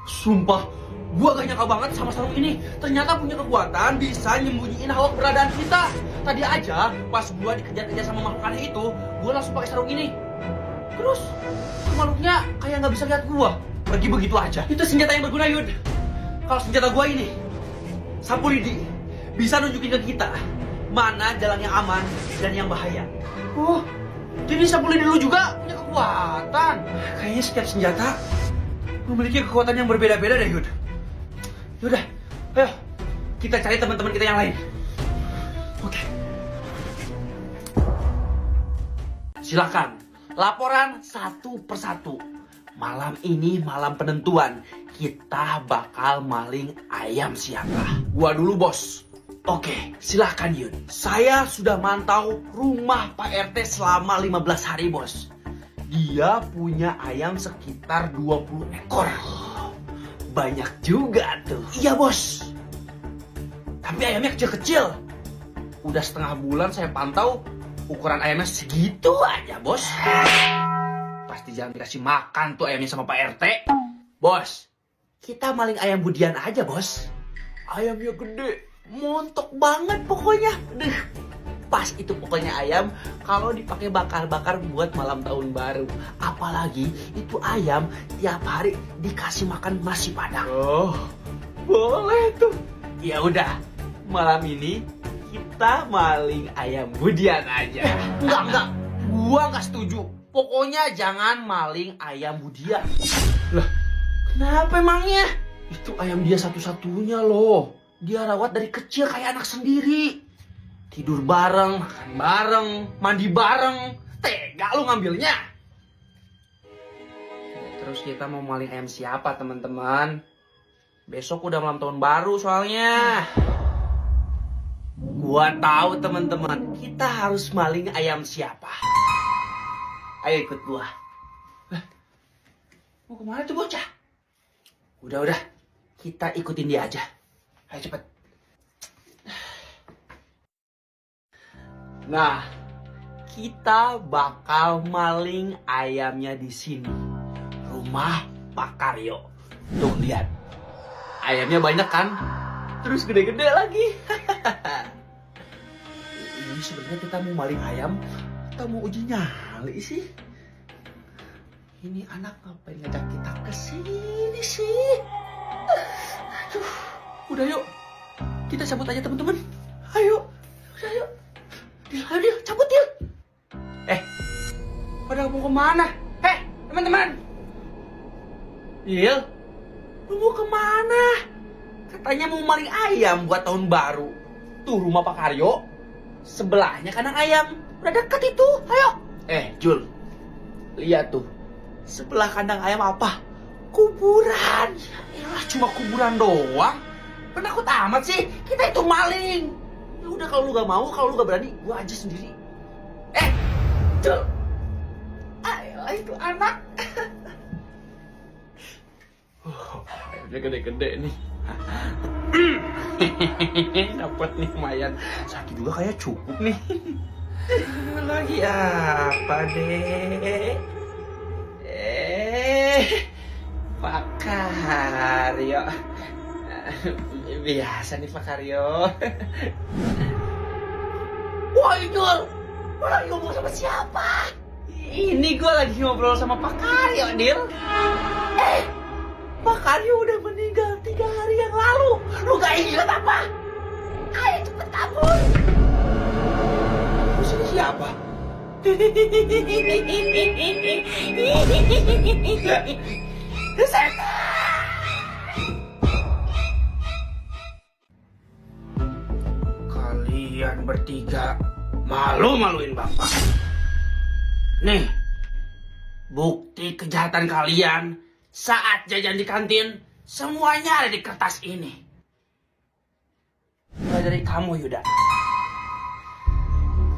Sumpah, gua gak nyangka banget sama sarung ini. Ternyata punya kekuatan bisa nyembunyiin hawa keberadaan kita. Tadi aja pas gua dikejar-kejar sama makhluk aneh itu, gua langsung pakai sarung ini. Terus makhluknya kayak nggak bisa lihat gua. Pergi begitu aja. Itu senjata yang berguna, Yud. Kalau senjata gua ini, sapu lidi, bisa nunjukin ke kita mana jalan yang aman dan yang bahaya. Oh, jadi sapu lidi lu juga punya kekuatan. Kayaknya setiap senjata memiliki kekuatan yang berbeda-beda deh, Yud. Yaudah, ayo kita cari teman-teman kita yang lain. Oke. Silakan, laporan satu persatu. Malam ini malam penentuan. Kita bakal maling ayam siapa? Gua dulu, Bos. Oke, silahkan Yun. Saya sudah mantau rumah Pak RT selama 15 hari, Bos. Dia punya ayam sekitar 20 ekor. Banyak juga tuh. Iya, Bos. Tapi ayamnya kecil-kecil. Udah setengah bulan saya pantau, ukuran ayamnya segitu aja, Bos. Pasti jangan dikasih makan tuh ayamnya sama Pak RT. Bos, kita maling ayam budian aja, Bos. Ayamnya gede, montok banget pokoknya. Pas itu pokoknya ayam kalau dipakai bakar-bakar buat malam tahun baru. Apalagi itu ayam tiap hari dikasih makan nasi padang. Oh, boleh tuh. Ya udah, malam ini kita maling ayam budian aja. Enggak. Gua nggak setuju. Pokoknya jangan maling ayam budian. Lah, kenapa emangnya? Itu ayam dia satu-satunya loh. Dia rawat dari kecil kayak anak sendiri. Tidur bareng, makan bareng, mandi bareng. Tega lu ngambilnya. Terus kita mau maling ayam siapa, teman-teman? Besok udah malam tahun baru soalnya. Gua tahu, teman-teman. Kita harus maling ayam siapa. Ayo ikut gua. Lah, mau kemana tuh bocah? Udah, kita ikutin dia aja. Ayo cepet. Nah, kita bakal maling ayamnya di sini. Rumah Pak Karyo. Tuh lihat, ayamnya banyak kan? Terus gede-gede lagi. Ini sebenarnya kita mau maling ayam. Kita mau uji nyali sih. Ini anak ngapain ngajak kita ke sini sih? Aduh, udah yuk. Kita cabut aja teman-teman. Ayo. Udah yuk. Ayo, cabut Dil. Pada mau kemana? Teman-teman. Dil, lu mau kemana? Katanya mau maling ayam buat tahun baru. Tuh rumah Pak Karyo. Sebelahnya kandang ayam. Udah deket itu, ayo. Jul, lihat tuh. Sebelah kandang ayam apa? Kuburan. Ya cuma kuburan doang. Penakut amat sih. Kita itu maling. Ya udah kalau lu gak mau, kalau lu gak berani, gua aja sendiri. Jul. Ayolah itu anak. Ayamnya gede-gede nih. Dapat nih lumayan. Satu juga kayak cukup nih. Lagi apa deh? Pak Karyo. Biasa nih Pak Karyo. Woi Jul, lu lagi ngomong sama siapa? Ini gue lagi ngobrol sama Pak Karyo, Dil. Pak Karyo udah meninggal 3 hari yang lalu. Lu gak ingat apa? Ayo cepet kabur. Terus ini siapa? Kalian bertiga malu-maluin Bapak. Nih, bukti kejahatan kalian saat jajan di kantin, semuanya ada di kertas ini. Mulai dari kamu, Yuda.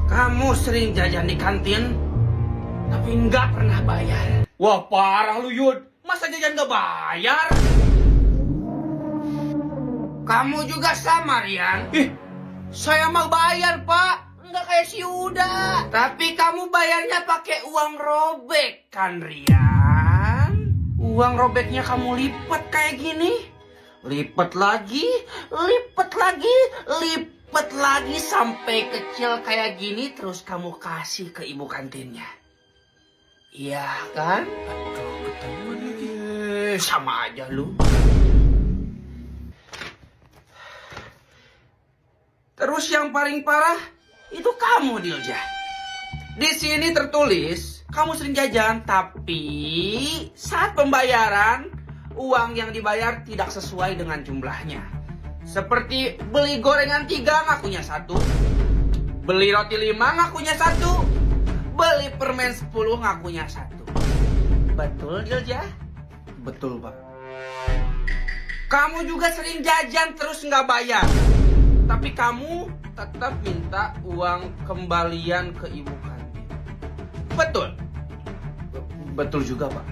Kamu sering jajan di kantin, tapi nggak pernah bayar. Wah, parah lu, Yud. Masa jajan nggak bayar? Kamu juga sama, Rian. Ih, saya mah bayar, Pak. Nggak kayak si Yuda. Tapi kamu bayarnya pakai uang robek, kan, Rian? Uang robeknya kamu lipat kayak gini. Lipat lagi, lipat lagi, lipat lagi sampai kecil kayak gini, terus kamu kasih ke ibu kantinnya. Iya kan? Aduh, ketahuan lagi. Sama aja lu. Terus yang paling parah itu kamu, Dilja. Di sini tertulis kamu sering jajan, tapi saat pembayaran uang yang dibayar tidak sesuai dengan jumlahnya. Seperti beli gorengan 3 ngakunya 1, beli roti 5 ngakunya 1, beli permen 10 ngakunya 1. Betul, Dilja? Betul, Pak. Kamu juga sering jajan terus nggak bayar, tapi kamu tetap minta uang kembalian ke ibu kantin. Betul? Betul juga, Pak.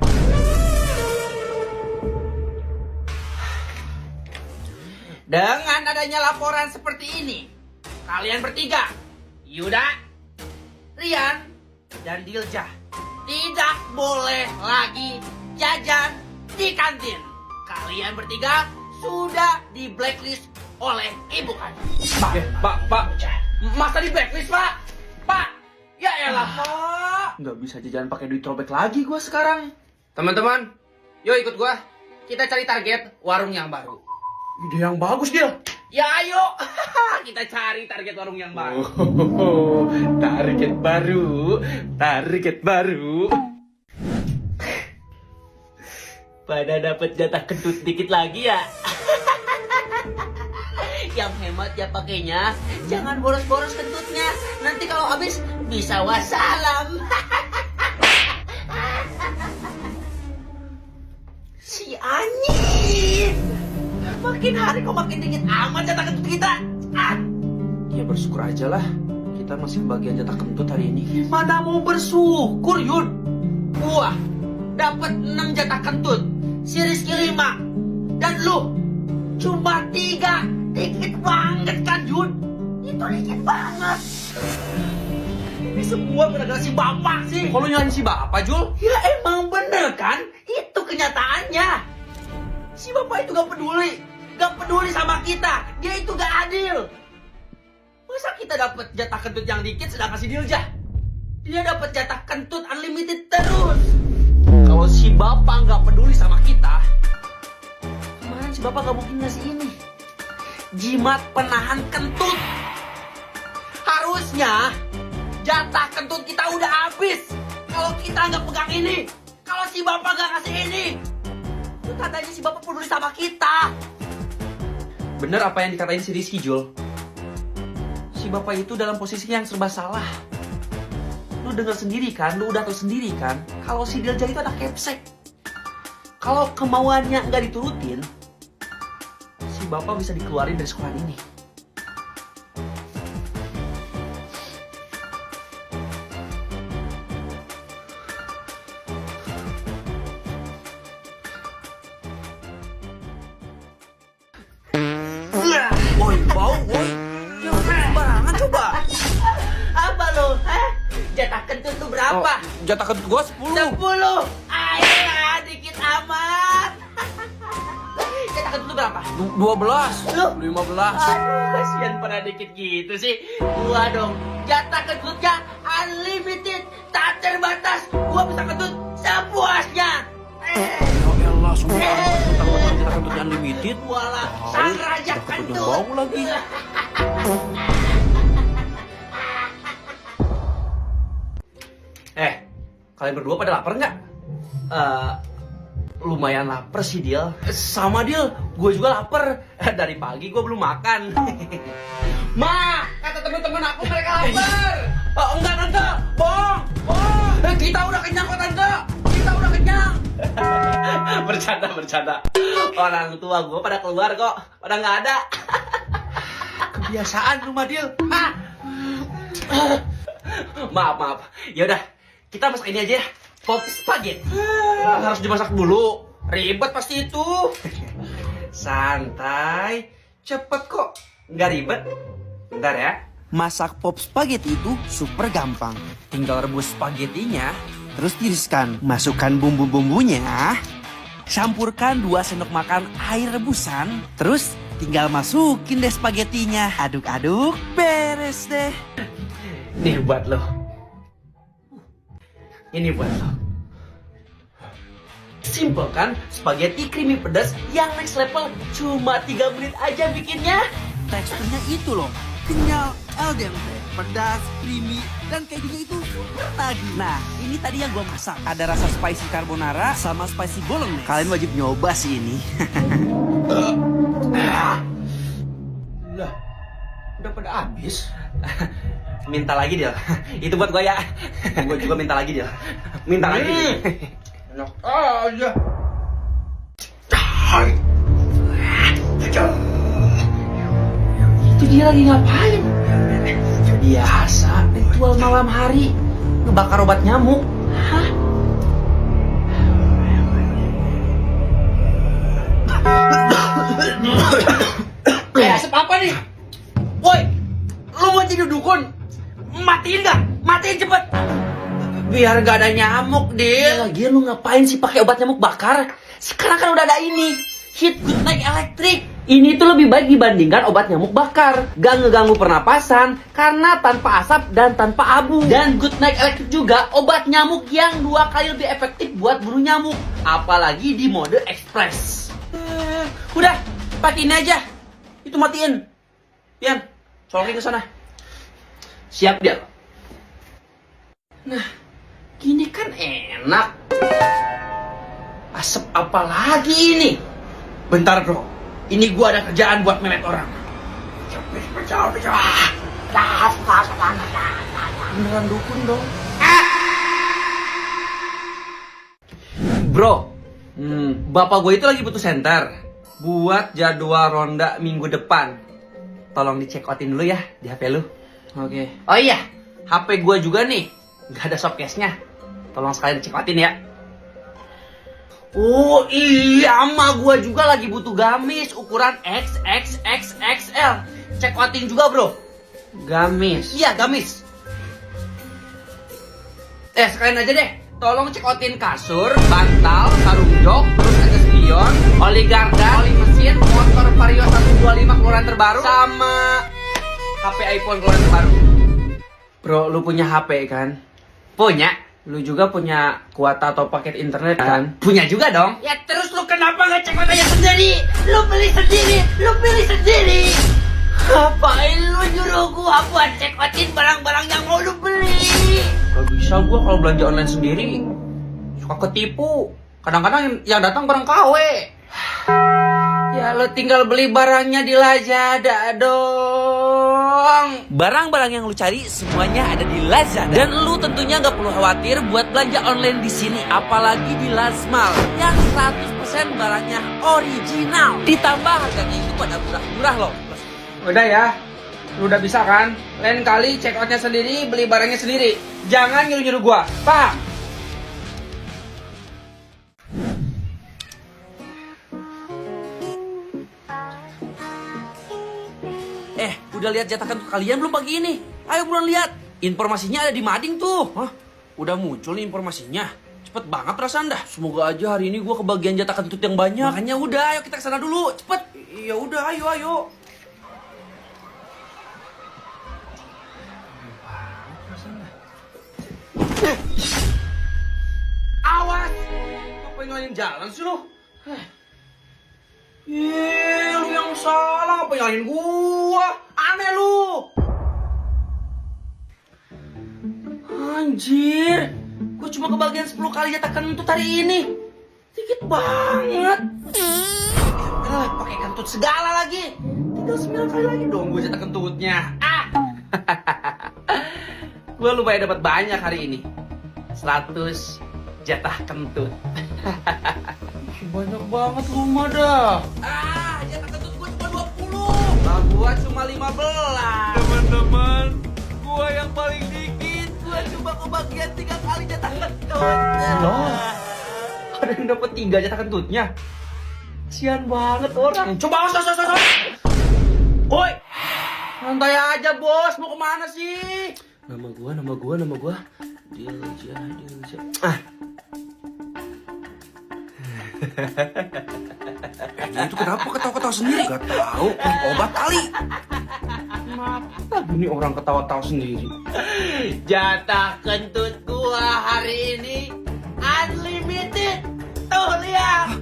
Dengan adanya laporan seperti ini, kalian bertiga, Yuda, Rian, dan Dilja, tidak boleh lagi jajan di kantin. Kalian bertiga sudah di blacklist oleh ibu kantin. Pak, masa di blacklist, Pak? Pak, ya elah, Pak. Nggak bisa jajan pakai duit robek lagi gua sekarang. Teman-teman, yuk ikut gua. Kita cari target warung yang baru. Ide yang bagus, dia. Ya ayo, kita cari target warung yang baru. Target baru, target baru. Pada dapat jatah kentut dikit lagi ya. Yang hemat ya pakainya. Jangan boros-boros kentutnya. Nanti kalau habis bisa wassalam. Si Anjing. Makin hari kok makin dingin amat jatah kentut kita. Ya bersyukur aja lah. Kita masih kebagian jatah kentut hari ini. Mana mau bersyukur, Yun? Gua dapat 6 jatah kentut. Si Rizky 5. Dan lu cuma 3. Dikit banget kan, Yun? Itu dikit banget. Ini semua gara-gara si bapak sih. Kalau nyalain si bapak, Jul? Ya emang bener kan? Itu kenyataannya. Si bapak itu gak peduli. Gak peduli sama kita. Dia itu gak adil. Masa kita dapat jatah kentut yang dikit sedangkan si Dilja dia dapat jatah kentut unlimited terus. Kalau si bapak gak peduli sama kita, kemarin si bapak gak mungkin ngasih ini. Jimat penahan kentut. Harusnya jatah kentut kita udah habis kalau kita nggak pegang ini. Kalau si bapak nggak kasih ini, itu katanya si bapak peduli sama kita. Bener apa yang dikatain si Rizky, Jul. Si bapak itu dalam posisi yang serba salah. Lu denger sendiri kan, lu udah tahu sendiri kan, kalau si Dilja itu anak kepsek. Kalau kemauannya nggak diturutin, si bapak bisa dikeluarin dari sekolah ini. Woi, bau, woi. Jangan sembarangan coba. Apa lo? Jatah kentut lu berapa? Jatah kentut gua 10. 10. Ayolah, dikit amat. Jatah kentut lu berapa? 12. Lu? 15. Aduh, kasihan pada dikit gitu sih. Gua dong, jatah kentutnya unlimited, tak terbatas. Gua bisa kentut sepuasnya. Ya Allah, semua mentang-mentang jatah kentutnya unlimited. Walah, sang raja Jatah kentutnya kentut. bau lagi. Kalian berdua pada lapar nggak? Lumayan lapar sih, Dil. Sama, Dil. Gue juga lapar. Dari pagi gue belum makan. Ma, kata teman-teman aku mereka lapar. Enggak, Tante. Bohong. Kita udah kenyang kok, Tante. Kita udah kenyang. Bercanda. Orang tua gue pada keluar kok. Pada nggak ada. Kebiasaan rumah, Dil. Maaf. Yaudah, kita masak ini aja ya. Pop spaghetti. Harus dimasak dulu. Ribet pasti itu. Santai. Cepet kok. Nggak ribet. Bentar ya. Masak pop spaghetti itu super gampang. Tinggal rebus spagettinya, terus tiriskan. Masukkan bumbu-bumbunya. Campurkan 2 sendok makan air rebusan. Terus tinggal masukin deh spagettinya. Aduk-aduk, beres deh. Nih buat lo. Ini buat lo. Simple kan? Spaghetti creamy pedas yang next level. Cuma 3 menit aja bikinnya. Teksturnya itu loh, kenyal, al dente, pedas, creamy, dan kejunya itu super nagih. Nah, ini tadi yang gua masak. Ada rasa spicy carbonara sama spicy bolognese. Kalian wajib nyoba sih ini. Lah, udah pada habis. Minta lagi dia. Itu buat gue ya. Gue juga minta lagi dia. Minta lagi. Enak aja. Itu dia lagi ngapain? Biasa, ritual malam hari ngebakar obat nyamuk. Hah? Asap apa nih? Woi, lu mau jadi dukun? Matiin gak? Matiin cepet. Biar gak ada nyamuk, Dil. Lagian lu ngapain sih pakai obat nyamuk bakar? Sekarang kan udah ada ini, Heat Good Night Electric. Ini tuh lebih baik dibandingkan obat nyamuk bakar. Gak ngeganggu pernapasan karena tanpa asap dan tanpa abu. Dan Good Night Electric juga obat nyamuk yang 2 kali lebih efektif buat bunuh nyamuk. Apalagi di mode express. Udah, pakai ini aja. Itu matiin. Pian, solokin ke sana. Siap dia. Nah, gini kan enak. Asap apa lagi ini? Bentar bro, ini gua ada kerjaan buat memet orang. Beneran dukun dong. Bro, bapak gue itu lagi butuh senter buat jadwal ronda minggu depan. Tolong dicek outin dulu ya di HP lu. Oke. Oh iya, HP gue juga nih nggak ada showcase-nya. Tolong sekalian dicek outin ya. Oh iya, ama gue juga lagi butuh gamis ukuran XXXXL. Cek outin juga bro. Gamis. Iya gamis. Sekalian aja deh. Tolong cek outin kasur, bantal, sarung jok, terus ada spion, oli garda, oli mesin, motor Vario 125 keluaran terbaru, sama HP iPhone keluaran terbaru. Bro, lu punya HP kan? Punya. Lu juga punya kuota atau paket internet kan? Punya juga dong. Ya terus lu kenapa nggak cek outinnya sendiri? Lu beli sendiri, lu pilih sendiri. Ngapain lu nyuruh gua buat cek outin barang-barang yang mau lu beli? Gak bisa gua kalau belanja online sendiri. Suka ketipu. Kadang-kadang yang datang barang KW. Ya lo tinggal beli barangnya di Lazada dong. Barang-barang yang lu cari semuanya ada di Lazada. Dan lu tentunya nggak perlu khawatir buat belanja online di sini, apalagi di Lazmal yang 100% barangnya original. Ditambah harganya itu pada murah-murah loh. Udah ya, lu udah bisa kan? Lain kali check outnya sendiri, beli barangnya sendiri. Jangan nyuruh-nyuruh gua, paham? Udah lihat jatah kentut kalian belum pagi ini? Ayo buruan lihat. Informasinya ada di mading tuh. Hah? Udah muncul nih informasinya. Cepet banget perasaan dah. Semoga aja hari ini gua kebagian jatah kentut yang banyak. Makanya udah, ayo kita kesana dulu. Cepet. Ya udah, ayo. Awas! Apa yang ngalahin jalan sih lo? Lu yang salah, apa yang ngalahin gua? Aneh lu! Anjir, gua cuma kebagian 10 kali jatah kentut hari ini. Dikit banget. Pakai kentut segala lagi. Tinggal 9 kali lagi dong gua jatah kentutnya. Gua lumayan dapat banyak hari ini. 100 jatah kentut. Banyak banget lu mah dah. Jatah kentut gua cuma 20. Lah gua cuma 15. Teman-teman, gua yang paling dikit. Gua cuma kebagian 3 kali jatah kentut. Loh, ada yang dapat 3 jatah kentutnya. Kasian banget orang. Coba sos. Woi, santai aja bos. Mau kemana sih? Nama gua. Dilja. Dia itu kenapa ketawa-ketawa sendiri? Gak tahu, obat kali. Mata gini orang ketawa-tawa sendiri. Jatah kentut gua hari ini unlimited. Tuh lihat.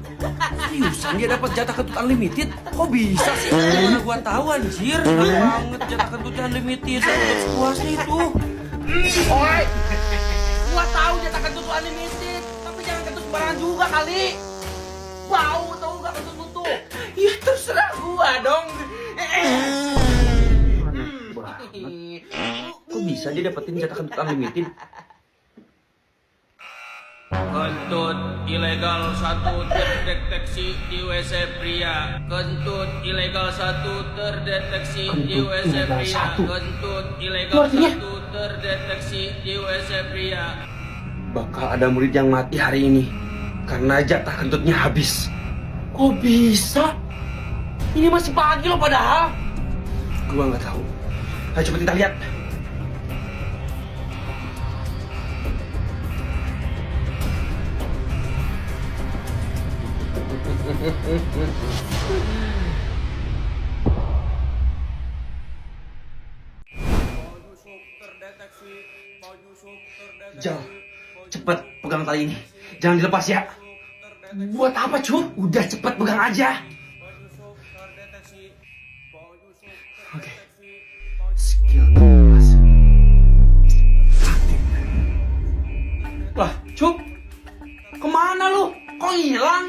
Seriusan dia dapat jatah kentut unlimited? Kok bisa sih? Mana gua tahu anjir. Enak banget jatah kentutnya unlimited. Kentut sepuasnya itu. Oi, gua tahu jatah kentut unlimited, tapi jangan kentut sembarangan juga kali. Bau tau gak kentut lu tuh? Ya terserah gua dong. Kok bisa dia dapetin jatah kentut unlimited? Kentut ilegal 1 terdeteksi di WC pria. Kentut ilegal 1 terdeteksi di WC pria. Kentut ilegal 1 terdeteksi di WC pria. Bakal ada murid yang mati hari ini karena jatah kentutnya habis. Kok bisa? Ini masih pagi loh padahal. Gua nggak tahu. Ayo coba kita lihat. Jal, cepet pegang tali ini. Jangan dilepas ya. Buat apa cuy? Udah cepet pegang aja. Oke. Skill kelas. Aktif. Lah, Cup. Kemana lu? Kok hilang?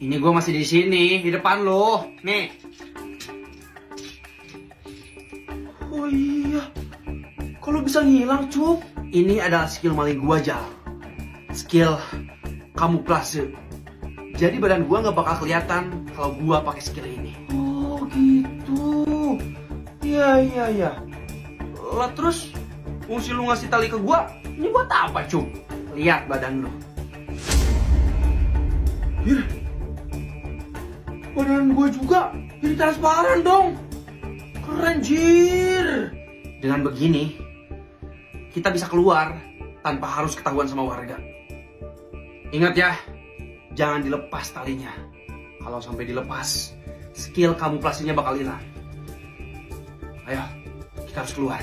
Ini gue masih di sini, di depan lo. Nih. Oh iya. Kalau bisa ngilang, Cup. Ini adalah skill maling gua, Jal. Skill kamuflase. Jadi badan gua nggak bakal kelihatan kalau gua pakai skill ini. Oh gitu. Iya. Lah terus fungsi lu ngasih tali ke gua, ini buat apa, Cup? Lihat badan lu. Ih, badan gua juga jadi transparan dong. Keren, Jir. Dengan begini, kita bisa keluar tanpa harus ketahuan sama warga. Ingat ya, jangan dilepas talinya. Kalau sampai dilepas, skill kamuflasenya bakal hilang. Ayo, kita harus keluar.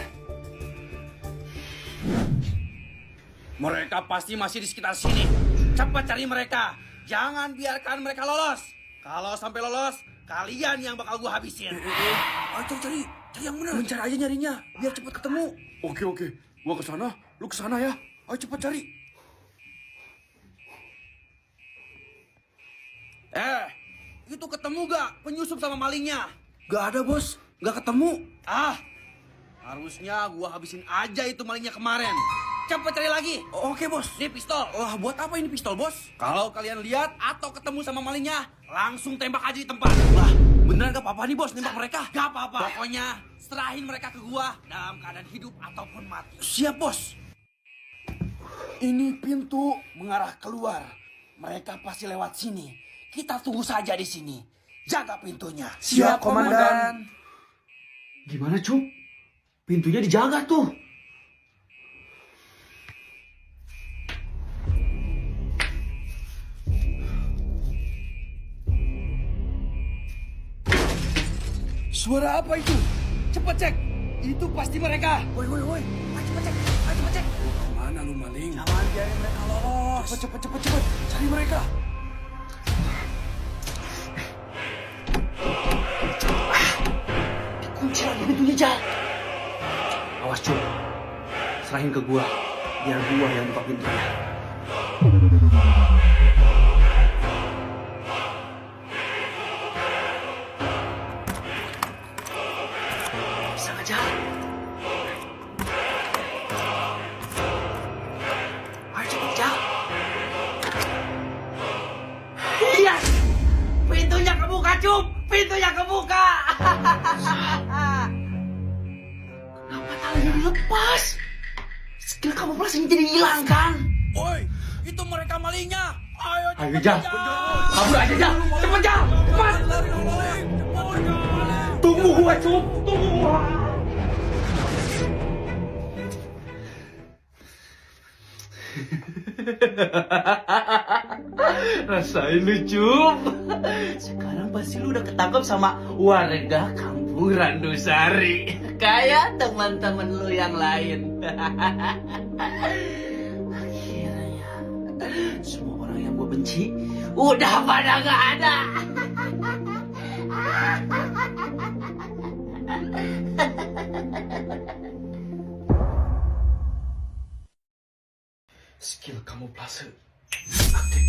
Mereka pasti masih di sekitar sini. Cepat cari mereka. Jangan biarkan mereka lolos. Kalau sampai lolos, kalian yang bakal gua habisin. Ayo cari yang benar. Mencari aja nyarinya, biar cepet ketemu. Oke. Gua kesana, lu kesana ya. Ayo cepet cari. Itu ketemu gak penyusup sama malingnya? Gak ada bos, gak ketemu. Harusnya gua habisin aja itu malingnya kemarin. Cepat cari lagi. Oke bos. Ini pistol. Wah buat apa ini pistol bos? Kalau kalian lihat atau ketemu sama malingnya, langsung tembak aja di tempat. Lah beneran gak apa-apa nih bos nembak mereka? Gak apa-apa. Pokoknya serahin mereka ke gua dalam keadaan hidup ataupun mati. Siap bos. Ini pintu mengarah keluar. Mereka pasti lewat sini. Kita tunggu saja di sini. Jaga pintunya. Siap komandan. Gimana, Cup? Pintunya dijaga tuh. Suara apa itu? Cepat cek. Itu pasti mereka. Woi. Ayo cepet cek. Mana lu maling? Jangan biarin mereka lolos. Cepet. Cari mereka. Kunci lagi pintunya, Jal. Awas, Cup. Serahin ke gua. Biar gua yang buka pintunya. Bisa nggak, Jal? Ayo cepet, Jal. Yes! Pintunya kebuka, Cup. Pintunya kebuka. Kenapa talinya dilepas? Skill kamuflase jadi hilang kan? Woi, itu mereka malingnya. Ayo Ayo, Jal. Kabur aja, Jal. Cepet, Jal. Cepat. Tunggu gua, Cup. Tunggu gua. Rasain lu, Cup. Sekarang pasti lu udah ketangkep sama warga kampung Randusari. Kayak teman-teman lu yang lain. Akhirnya semua orang yang gue benci udah pada gak ada. Skill kamuflase aktif.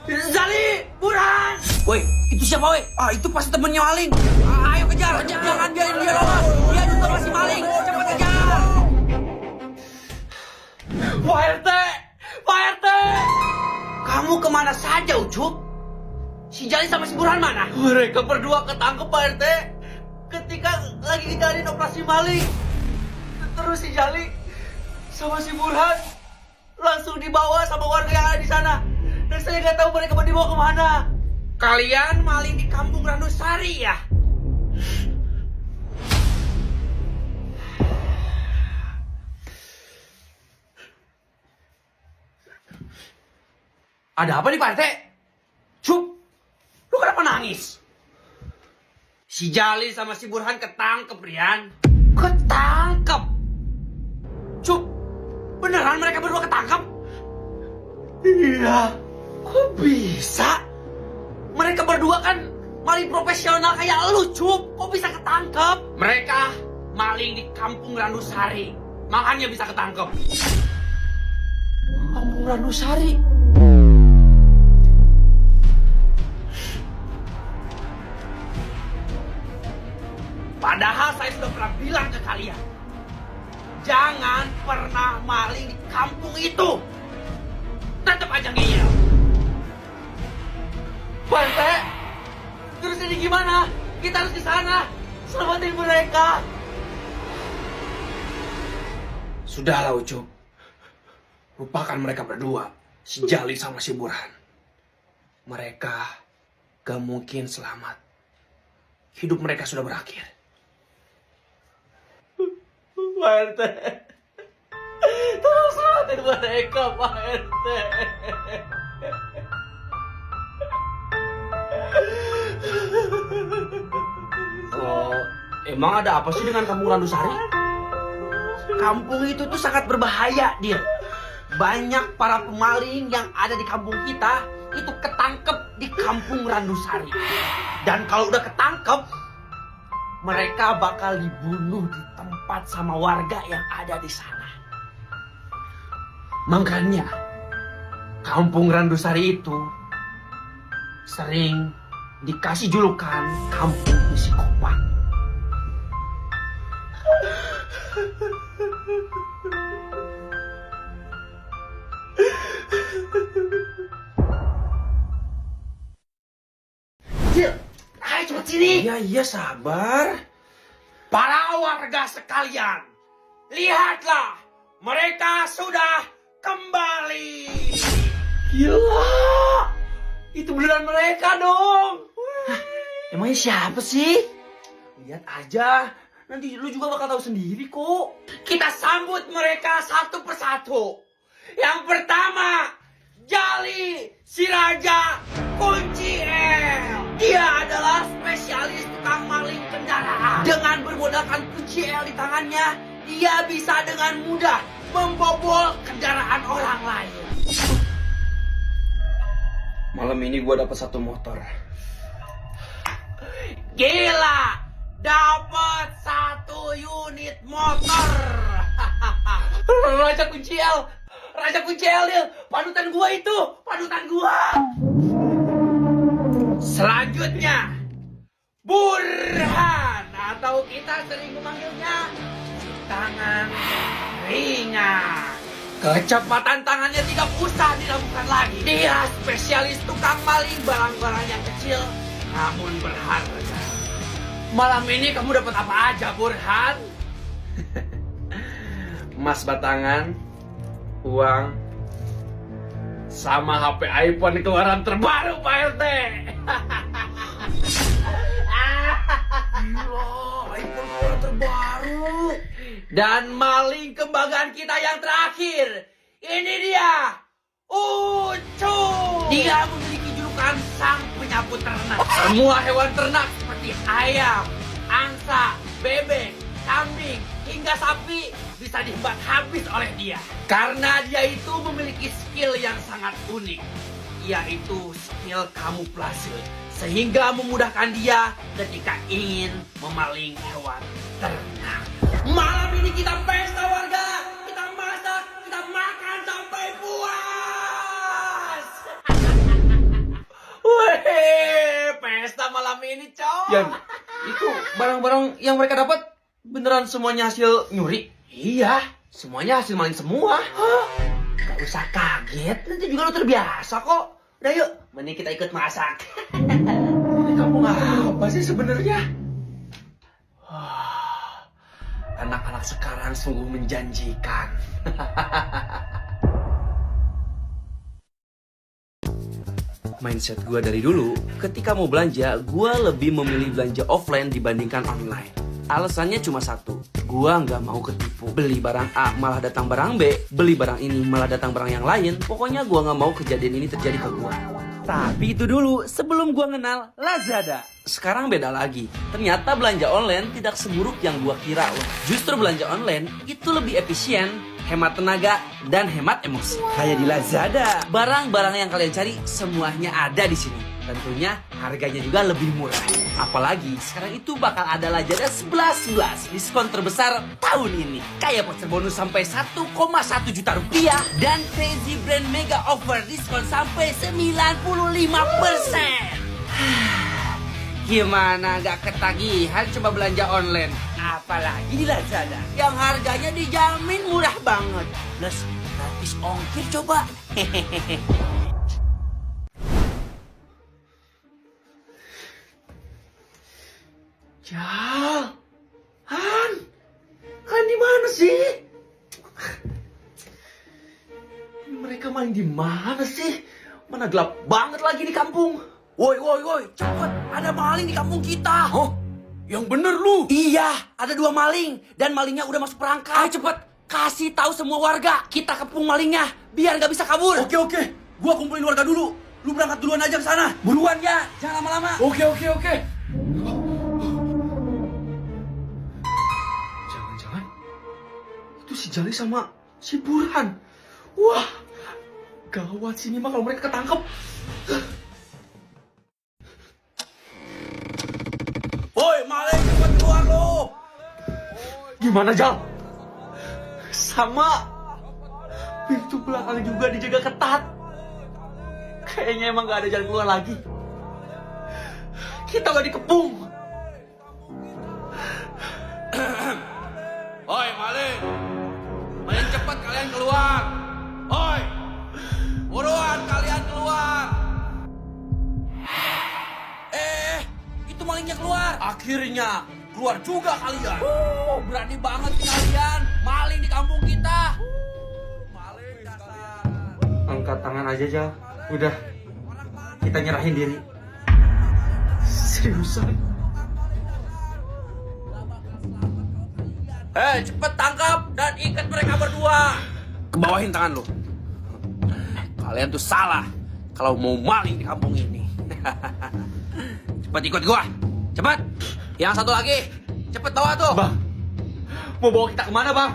Zali, Burhan. Woi, itu siapa woi? Ah, itu pasti temennya maling. Ayo kejar. Jangan biarin dia lolos. Dia juga masih maling. Cepat kejar. Pak RT, Pak RT. Kamu kemana saja, Ucup? Si Jali sama si Burhan mana? Mereka berdua ketangkep, Pak RT. Ketika lagi ngejalanin operasi maling. Terus si Jali sama si Burhan langsung dibawa sama warga yang ada di sana. Dan saya nggak tahu mereka mau dibawa kemana. Kalian maling di kampung Randusari ya? Ada apa nih, Pak RT? Cup, lu kenapa nangis? Si Jali sama si Burhan ketangkep, Rian. Ketangkep? Cup, beneran mereka berdua ketangkep? Iya, kok bisa? Mereka berdua kan maling profesional kayak lu, Cup. Kok bisa ketangkep? Mereka maling di kampung Randusari. Makanya bisa ketangkep. Kampung Randusari? Padahal saya sudah pernah bilang ke kalian, jangan pernah maling di kampung itu. Tetap aja ngeyel. Pak RT, terus ini gimana? Kita harus ke sana. Selamatin mereka. Sudahlah, Ucup. Lupakan mereka berdua. Si Jali sama si Burhan. Mereka gak mungkin selamat. Hidup mereka sudah berakhir. Pak RT, tolong selamatin mereka, Pak RT. Oh, emang ada apa sih dengan kampung Randusari? Kampung itu tuh sangat berbahaya, Dir. Banyak para pemaling yang ada di kampung kita itu ketangkep di kampung Randusari. Dan kalau udah ketangkep, mereka bakal dibunuh di tempat sama warga yang ada di sana. Makanya, kampung Randusari itu sering dikasih julukan kampung psikopat. Cil, ayo cepet sini. Iya, sabar. Para warga sekalian, lihatlah, mereka sudah kembali. Gila, itu beneran mereka dong. Hah, emangnya siapa sih? Lihat aja, Nanti lu juga bakal tahu sendiri kok. Kita sambut mereka satu persatu. Yang pertama, Jali si Raja Kunci L. Dia adalah spesialis tukang maling kendaraan. Dengan bermodalkan kunci L di tangannya, dia bisa dengan mudah membobol kendaraan orang lain. Malam ini gua dapat 1 motor. Gila, dapat 1 unit motor. Raja Kunci L, Lil. Panutan gua itu, panutan gua. Selanjutnya, Burhan atau kita sering memanggilnya tangan ringan. Kecepatan tangannya tidak usah diragukan lagi. Dia spesialis tukang maling barang-barang yang kecil namun berharga. Malam ini kamu dapat apa aja, Burhan? Emas batangan, uang, sama HP iPhone keluaran terbaru, Pak RT. Gila, iPhone keluaran terbaru. Dan maling kebanggaan kita yang terakhir. Ini dia, Ucu. Dia memiliki julukan sang penyapu ternak. Semua hewan ternak seperti ayam, angsa, bebek, kambing, hingga sapi bisa dihebat habis oleh dia. Karena dia itu memiliki skill yang sangat unik, yaitu skill kamuflase, sehingga memudahkan dia ketika ingin memaling hewan ternak. Malam ini kita pesta, warga. Kita masak, kita makan sampai puas. Wih, pesta malam ini, coy. Yan, itu barang-barang yang mereka dapat beneran semuanya hasil nyuri? Iya, semuanya hasil maling semua. Gak usah kaget, nanti juga lo terbiasa kok. Udah yuk, mending kita ikut masak. Ini kampung apa sih sebenarnya? Anak-anak sekarang sungguh menjanjikan. Mindset gue dari dulu, ketika mau belanja, gue lebih memilih belanja offline dibandingkan online. Alasannya cuma satu, gue nggak mau ketipu. Beli barang A malah datang barang B, beli barang ini malah datang barang yang lain. Pokoknya gue nggak mau kejadian ini terjadi ke gue. Tapi itu dulu, sebelum gue kenal Lazada. Sekarang beda lagi. Ternyata belanja online tidak seburuk yang gue kira loh. Justru belanja online itu lebih efisien, hemat tenaga, dan hemat emosi. Kayak di Lazada. Barang-barang yang kalian cari semuanya ada di sini. Tentunya harganya juga lebih murah. Apalagi sekarang itu bakal ada Lazada 11.11 diskon terbesar tahun ini. Kayak voucher bonus sampai 1,1 juta rupiah dan Crazy Brand Mega Offer diskon sampai 95%. Gimana gak ketagihan coba belanja online? Apalagi di Lazada yang harganya dijamin murah banget. Plus gratis ongkir coba. Hehehe. Jal, Han, kalian di mana sih? Ini mereka main di mana sih? Mana gelap banget lagi di kampung. Woi, cepet, ada maling di kampung kita. Oh, yang bener lu. Iya, ada 2 maling dan malingnya udah masuk perangkap. Ayo cepet, kasih tahu semua warga kita kepung malingnya biar nggak bisa kabur. Oke, gua kumpulin warga dulu. Lu berangkat duluan aja ke sana. Buruan ya, jangan lama-lama. Oke. Jangan-jangan itu si Jali sama si Burhan. Wah, gawat sini mah kalau mereka ketangkep. Woi, maling cepet keluar lu. Gimana, Jal? Sama pintu belakang juga dijaga ketat. Kayaknya emang gak ada jalan keluar lagi. Kita gak dikepung. Oi, maling. Maling cepat kalian keluar. Oi. Buruan kalian keluar. Itu malingnya keluar. Akhirnya keluar juga kalian. Berani banget kalian. Maling di kampung kita. Maling dasar. Angkat tangan aja, Jal. Udah, kita nyerahin diri. Seriusan? Cepet tangkap dan ikat mereka berdua. Kebawahin tangan lu. Kalian tuh salah kalau mau maling di kampung ini. Cepet ikut gua. Cepet. Yang satu lagi. Cepet bawa tuh. Bang, mau bawa kita kemana bang?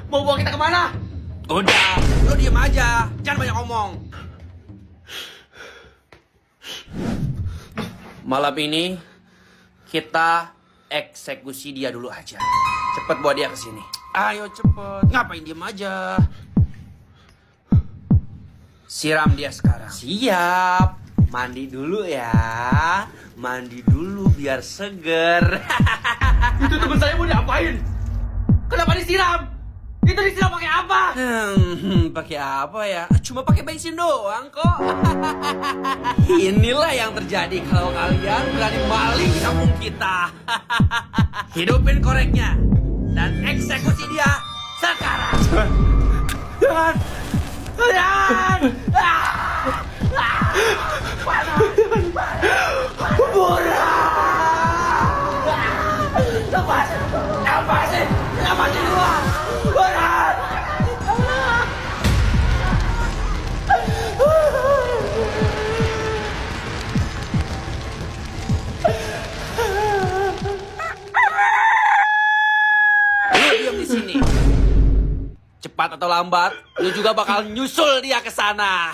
Mau bawa kita kemana? Udah, lu diem aja. Jangan banyak ngomong. Malam ini kita eksekusi dia dulu aja. Cepet bawa dia ke sini. Ayo cepet. Ngapain diem aja? Siram dia sekarang. Siap. Mandi dulu ya. Mandi dulu biar seger. Itu teman saya mau diapain? Kenapa disiram? Itu disiram pakai apa? Pakai apa ya? Cuma pakai bensin doang kok. Inilah yang terjadi kalau kalian berani maling di kampung kita. Hidupin koreknya dan eksekusi dia sekarang. Jangan! Jangan! Lepasin gua! Berat! Lu diam di sini. Cepat atau lambat, lu juga bakal nyusul dia ke sana.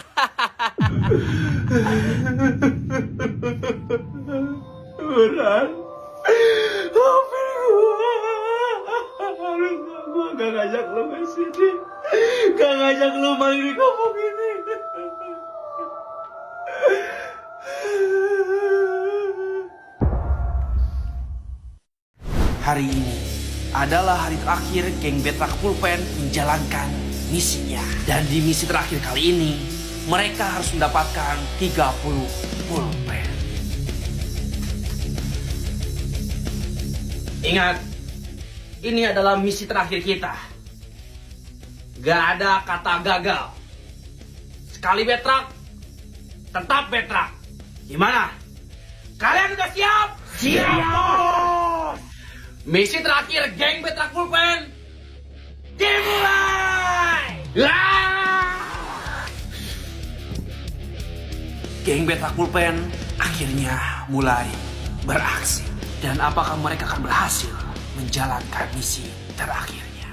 Berat! Maafin gua! Harusnya gua gak ngajak lu ke sini. Gak ngajak lu main di kampung ini. Hari ini adalah hari terakhir geng Betrak Pulpen menjalankan misinya. Dan di misi terakhir kali ini, mereka harus mendapatkan 30 pulpen. Ingat, ini adalah misi terakhir kita. Gak ada kata gagal. Sekali Betrak, tetap Betrak. Gimana? Kalian udah siap? Siap! Misi terakhir geng Betrak Pulpen dimulai! Geng Betrak Pulpen akhirnya mulai beraksi. Dan apakah mereka akan berhasil menjalankan misi terakhirnya?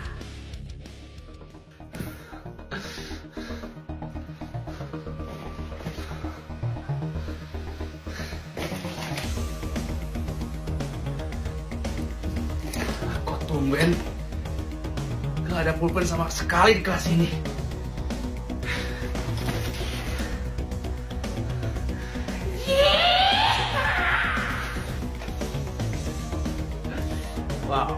Kok tumben? Gak ada pulpen sama sekali di kelas ini. Wow.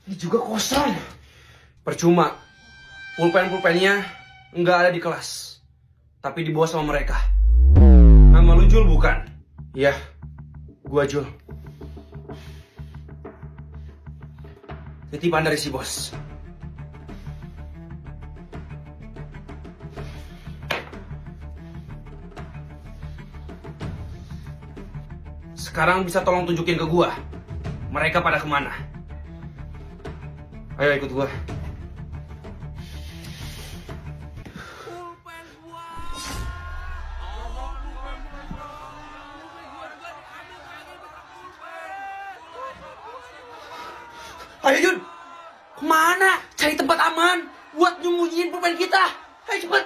Ini juga kosong. Percuma. Pulpen-pulpennya nggak ada di kelas. Tapi dibawa sama mereka. Nama lu Jul bukan? Iya, gua Jul. Titipan dari si bos. Sekarang bisa tolong tunjukin ke gua. Mereka pada kemana? Ayo ikut gua. Ayo Jun, kemana? Cari tempat aman buat nyembunyiin pulpen kita. Ayo cepet.